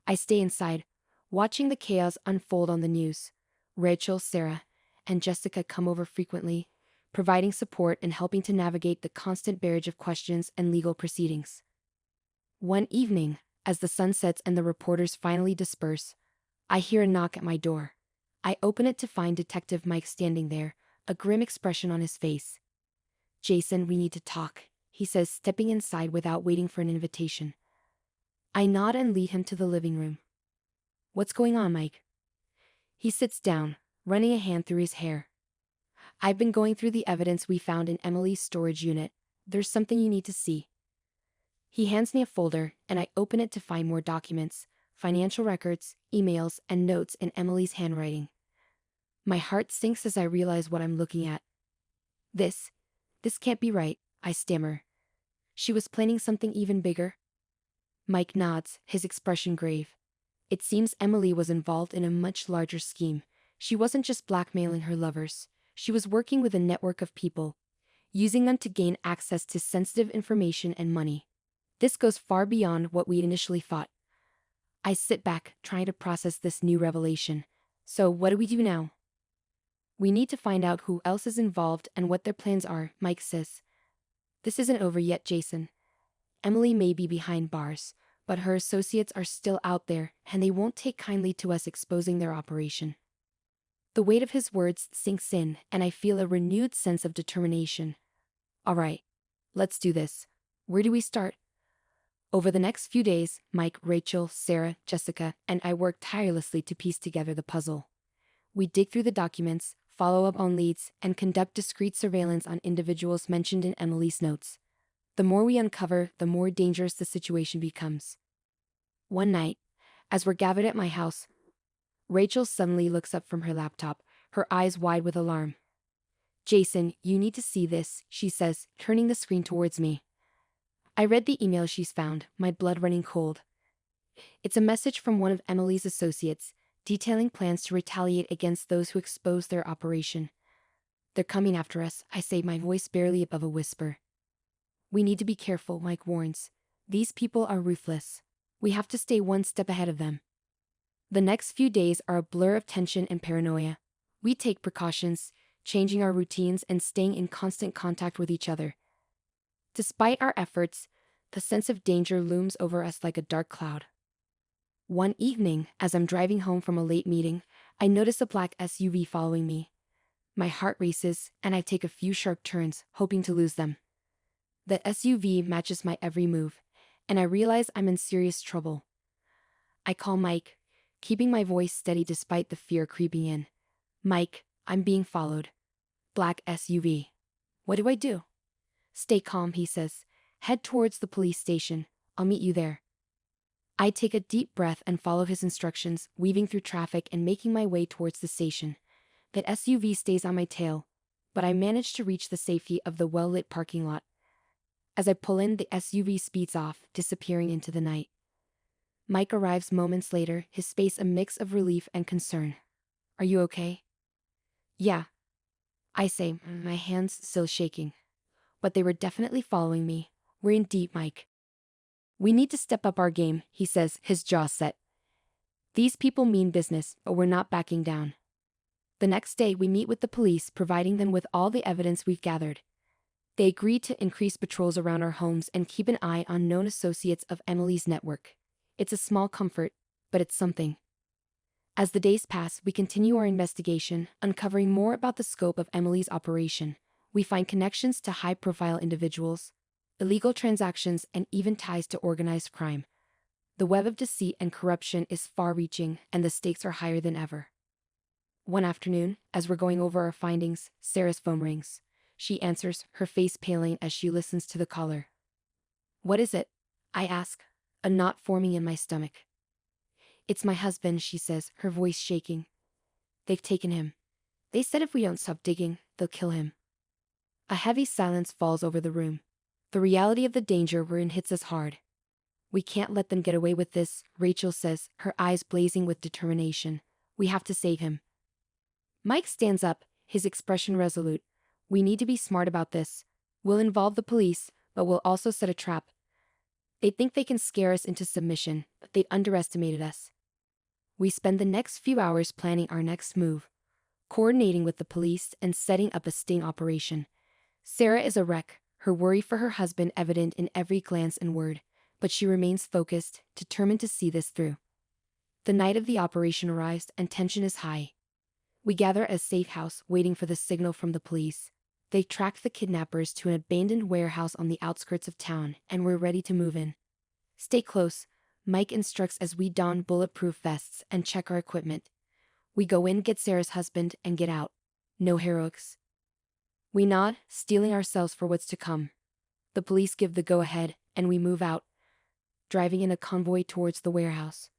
I stay inside, watching the chaos unfold on the news. Rachel, Sarah, and Jessica come over frequently, providing support and helping to navigate the constant barrage of questions and legal proceedings. One evening, as the sun sets and the reporters finally disperse, I hear a knock at my door. I open it to find Detective Mike standing there, a grim expression on his face. "Jason, we need to talk," he says, stepping inside without waiting for an invitation. I nod and lead him to the living room. "What's going on, Mike?" He sits down, running a hand through his hair. "I've been going through the evidence we found in Emily's storage unit. There's something you need to see." He hands me a folder, and I open it to find more documents, financial records, emails, and notes in Emily's handwriting. My heart sinks as I realize what I'm looking at. This can't be right," I stammer. "She was planning something even bigger?" Mike nods, his expression grave. "It seems Emily was involved in a much larger scheme. She wasn't just blackmailing her lovers. She was working with a network of people, using them to gain access to sensitive information and money. This goes far beyond what we initially thought." I sit back, trying to process this new revelation. "So what do we do now?" "We need to find out who else is involved and what their plans are," Mike says. "This isn't over yet, Jason. Emily may be behind bars, but her associates are still out there, and they won't take kindly to us exposing their operation." The weight of his words sinks in, and I feel a renewed sense of determination. "All right, let's do this. Where do we start?" Over the next few days, Mike, Rachel, Sarah, Jessica, and I work tirelessly to piece together the puzzle. We dig through the documents, follow up on leads, and conduct discreet surveillance on individuals mentioned in Emily's notes. The more we uncover, the more dangerous the situation becomes. One night, as we're gathered at my house, Rachel suddenly looks up from her laptop, her eyes wide with alarm. "Jason, you need to see this," she says, turning the screen towards me. I read the email she's found, my blood running cold. It's a message from one of Emily's associates, detailing plans to retaliate against those who exposed their operation. "They're coming after us," I say, my voice barely above a whisper. "We need to be careful," Mike warns. "These people are ruthless. We have to stay one step ahead of them." The next few days are a blur of tension and paranoia. We take precautions, changing our routines and staying in constant contact with each other. Despite our efforts, the sense of danger looms over us like a dark cloud. One evening, as I'm driving home from a late meeting, I notice a black SUV following me. My heart races, and I take a few sharp turns, hoping to lose them. The SUV matches my every move, and I realize I'm in serious trouble. I call Mike, keeping my voice steady despite the fear creeping in. "Mike, I'm being followed. Black SUV. What do I do?" "Stay calm," he says. "Head towards the police station. I'll meet you there." I take a deep breath and follow his instructions, weaving through traffic and making my way towards the station. The SUV stays on my tail, but I manage to reach the safety of the well-lit parking lot. As I pull in, the SUV speeds off, disappearing into the night. Mike arrives moments later, his face a mix of relief and concern. "Are you okay?" "Yeah," I say, my hands still shaking. "But they were definitely following me. We're in deep, Mike." "We need to step up our game," he says, his jaw set. These people mean business, but we're not backing down. The next day, we meet with the police, providing them with all the evidence we've gathered. They agree to increase patrols around our homes and keep an eye on known associates of Emily's network. It's a small comfort, but it's something. As the days pass, we continue our investigation, uncovering more about the scope of Emily's operation. We find connections to high-profile individuals, illegal transactions, and even ties to organized crime. The web of deceit and corruption is far-reaching, and the stakes are higher than ever. One afternoon, as we're going over our findings, Sarah's phone rings. She answers, her face paling as she listens to the caller. "What is it?" I ask, a knot forming in my stomach. "It's my husband," she says, her voice shaking. "They've taken him. They said if we don't stop digging, they'll kill him." A heavy silence falls over the room. The reality of the danger we're in hits us hard. "We can't let them get away with this," Rachel says, her eyes blazing with determination. "We have to save him." Mike stands up, his expression resolute. "We need to be smart about this. We'll involve the police, but we'll also set a trap. They think they can scare us into submission, but they've underestimated us." We spend the next few hours planning our next move, coordinating with the police and setting up a sting operation. Sarah is a wreck, her worry for her husband evident in every glance and word, but she remains focused, determined to see this through. The night of the operation arrives and tension is high. We gather at a safe house, waiting for the signal from the police. They track the kidnappers to an abandoned warehouse on the outskirts of town, and we're ready to move in. "Stay close," Mike instructs as we don bulletproof vests and check our equipment. We go in, get Sarah's husband, and get out. No heroics. We nod, steeling ourselves for what's to come. The police give the go-ahead, and we move out, driving in a convoy towards the warehouse.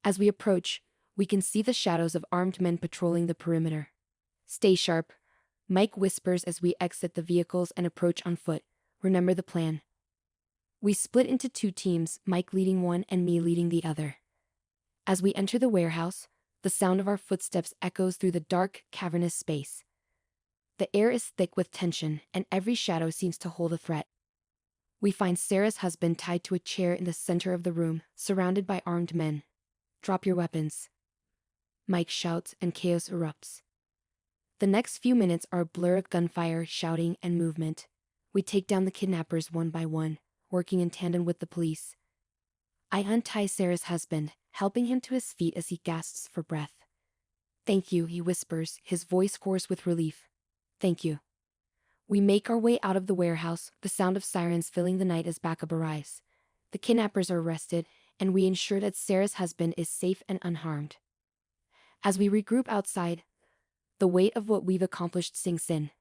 As we approach, we can see the shadows of armed men patrolling the perimeter. "Stay sharp," Mike whispers as we exit the vehicles and approach on foot. "Remember the plan." We split into two teams, Mike leading one and me leading the other. As we enter the warehouse, the sound of our footsteps echoes through the dark, cavernous space. The air is thick with tension, and every shadow seems to hold a threat. We find Sarah's husband tied to a chair in the center of the room, surrounded by armed men. "Drop your weapons," Mike shouts, and chaos erupts. The next few minutes are a blur of gunfire, shouting, and movement. We take down the kidnappers one by one, working in tandem with the police. I untie Sarah's husband, helping him to his feet as he gasps for breath. "Thank you," he whispers, his voice hoarse with relief. "Thank you." We make our way out of the warehouse, the sound of sirens filling the night as backup arrives. The kidnappers are arrested, and we ensure that Sarah's husband is safe and unharmed. As we regroup outside, the weight of what we've accomplished sinks in.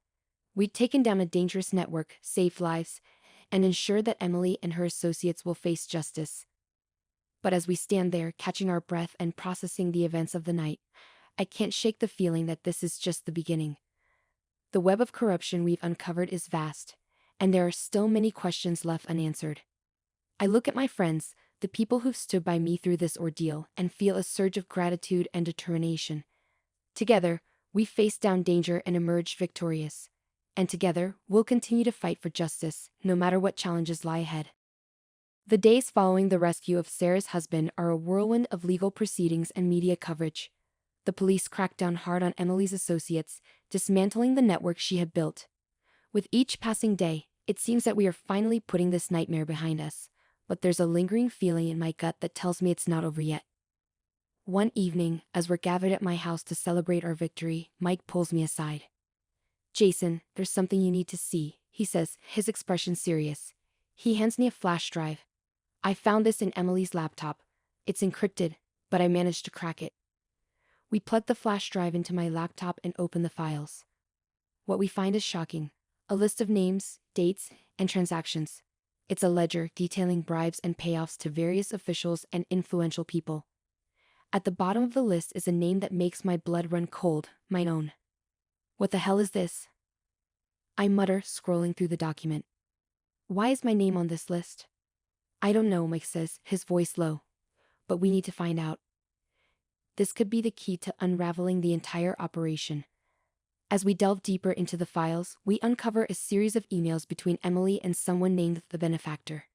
We've taken down a dangerous network, saved lives, and ensured that Emily and her associates will face justice. But as we stand there, catching our breath and processing the events of the night, I can't shake the feeling that this is just the beginning. The web of corruption we've uncovered is vast, and there are still many questions left unanswered. I look at my friends, the people who've stood by me through this ordeal, and feel a surge of gratitude and determination. Together, we faced down danger and emerged victorious. And together, we'll continue to fight for justice, no matter what challenges lie ahead. The days following the rescue of Sarah's husband are a whirlwind of legal proceedings and media coverage. The police crack down hard on Emily's associates, dismantling the network she had built. With each passing day, it seems that we are finally putting this nightmare behind us, but there's a lingering feeling in my gut that tells me it's not over yet. One evening, as we're gathered at my house to celebrate our victory, Mike pulls me aside. "Jason, there's something you need to see," he says, his expression serious. He hands me a flash drive. "I found this in Emily's laptop. It's encrypted, but I managed to crack it." We plug the flash drive into my laptop and open the files. What we find is shocking. A list of names, dates, and transactions. It's a ledger detailing bribes and payoffs to various officials and influential people. At the bottom of the list is a name that makes my blood run cold, my own. "What the hell is this?" I mutter, scrolling through the document. "Why is my name on this list?" "I don't know," Mike says, his voice low. "But we need to find out." This could be the key to unraveling the entire operation. As we delve deeper into the files, we uncover a series of emails between Emily and someone named the benefactor.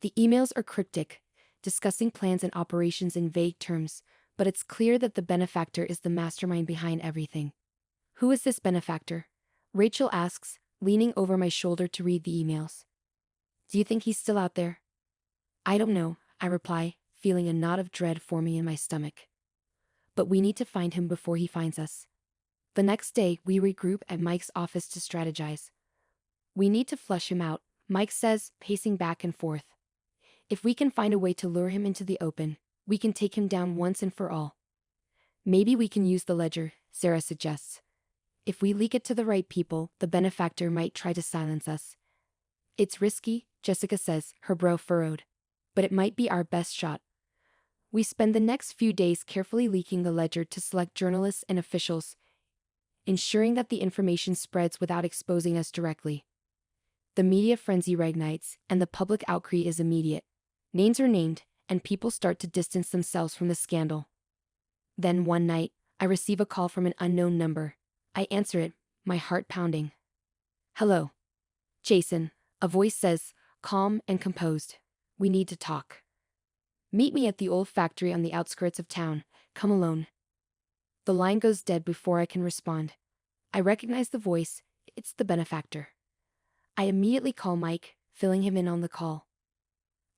The emails are cryptic, discussing plans and operations in vague terms, but it's clear that the benefactor is the mastermind behind everything. Who is this benefactor? Rachel asks, leaning over my shoulder to read the emails. Do you think he's still out there? I don't know, I reply, feeling a knot of dread forming in my stomach. But we need to find him before he finds us. The next day, we regroup at Mike's office to strategize. We need to flush him out, Mike says, pacing back and forth. If we can find a way to lure him into the open, we can take him down once and for all. Maybe we can use the ledger, Sarah suggests. If we leak it to the right people, the benefactor might try to silence us. It's risky, Jessica says, her brow furrowed. But it might be our best shot. We spend the next few days carefully leaking the ledger to select journalists and officials, ensuring that the information spreads without exposing us directly. The media frenzy reignites, and the public outcry is immediate. Names are named, and people start to distance themselves from the scandal. Then one night, I receive a call from an unknown number. I answer it, my heart pounding. Hello. Jason, a voice says, calm and composed. We need to talk. Meet me at the old factory on the outskirts of town. Come alone. The line goes dead before I can respond. I recognize the voice. It's the benefactor. I immediately call Mike, filling him in on the call.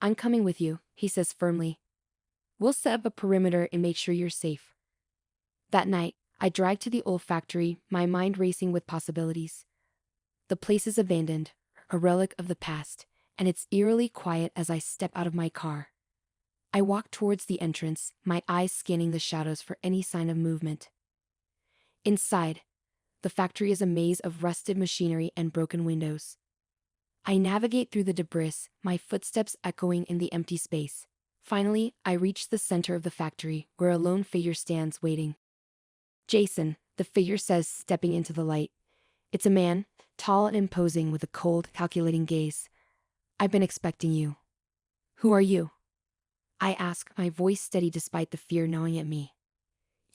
I'm coming with you, he says firmly. We'll set up a perimeter and make sure you're safe. That night, I drive to the old factory, my mind racing with possibilities. The place is abandoned, a relic of the past, and it's eerily quiet as I step out of my car. I walk towards the entrance, my eyes scanning the shadows for any sign of movement. Inside, the factory is a maze of rusted machinery and broken windows. I navigate through the debris, my footsteps echoing in the empty space. Finally, I reach the center of the factory, where a lone figure stands waiting. Jason, the figure says, stepping into the light. It's a man, tall and imposing with a cold, calculating gaze. I've been expecting you. Who are you? I ask, my voice steady despite the fear gnawing at me.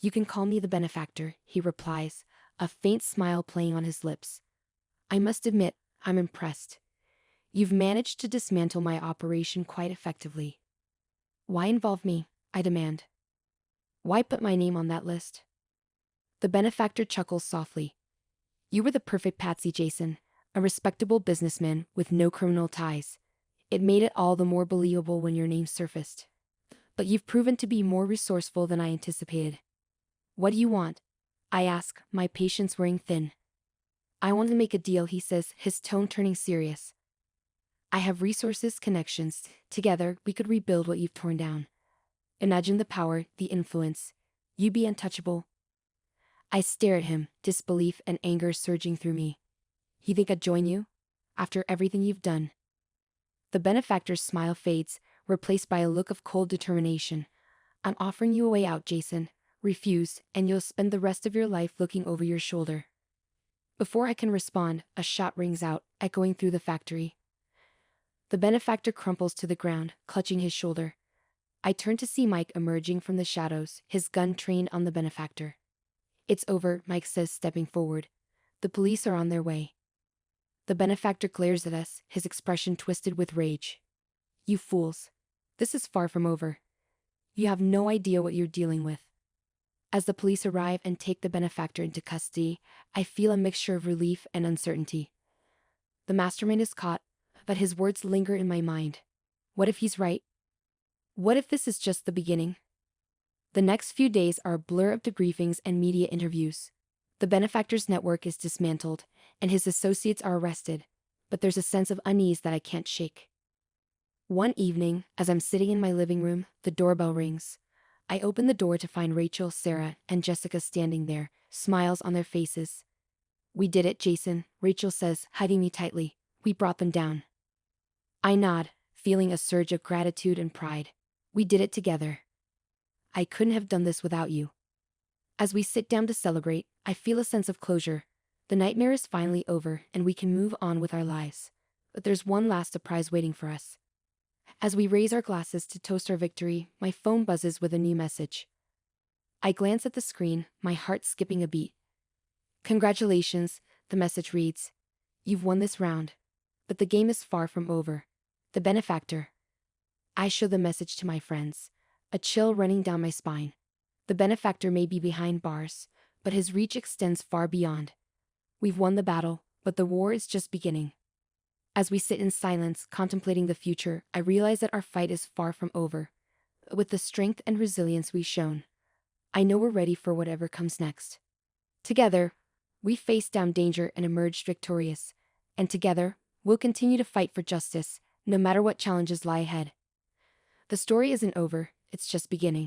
You can call me the benefactor, he replies, a faint smile playing on his lips. I must admit, I'm impressed. You've managed to dismantle my operation quite effectively. Why involve me? I demand. Why put my name on that list? The benefactor chuckles softly. You were the perfect patsy, Jason, a respectable businessman with no criminal ties. It made it all the more believable when your name surfaced. But you've proven to be more resourceful than I anticipated. What do you want? I ask, my patience wearing thin. I want to make a deal, he says, his tone turning serious. I have resources, connections. Together, we could rebuild what you've torn down. Imagine the power, the influence. You'd be untouchable. I stare at him, disbelief and anger surging through me. You think I'd join you? After everything you've done? The benefactor's smile fades, replaced by a look of cold determination. I'm offering you a way out, Jason. Refuse, and you'll spend the rest of your life looking over your shoulder. Before I can respond, a shot rings out, echoing through the factory. The benefactor crumples to the ground, clutching his shoulder. I turn to see Mike emerging from the shadows, his gun trained on the benefactor. It's over, Mike says, stepping forward. The police are on their way. The benefactor glares at us, his expression twisted with rage. You fools. This is far from over. You have no idea what you're dealing with. As the police arrive and take the benefactor into custody, I feel a mixture of relief and uncertainty. The mastermind is caught, but his words linger in my mind. What if he's right? What if this is just the beginning? The next few days are a blur of debriefings and media interviews. The benefactor's network is dismantled, and his associates are arrested, but there's a sense of unease that I can't shake. One evening, as I'm sitting in my living room, the doorbell rings. I open the door to find Rachel, Sarah, and Jessica standing there, smiles on their faces. We did it, Jason, Rachel says, hugging me tightly. We brought them down. I nod, feeling a surge of gratitude and pride. We did it together. I couldn't have done this without you. As we sit down to celebrate, I feel a sense of closure. The nightmare is finally over, and we can move on with our lives. But there's one last surprise waiting for us. As we raise our glasses to toast our victory, my phone buzzes with a new message. I glance at the screen, my heart skipping a beat. Congratulations, the message reads. You've won this round. But the game is far from over. The benefactor. I show the message to my friends. A chill running down my spine. The benefactor may be behind bars, but his reach extends far beyond. We've won the battle, but the war is just beginning. As we sit in silence, contemplating the future, I realize that our fight is far from over. With the strength and resilience we've shown, I know we're ready for whatever comes next. Together, we faced down danger and emerged victorious. And together, we'll continue to fight for justice, no matter what challenges lie ahead. The story isn't over, it's just beginning.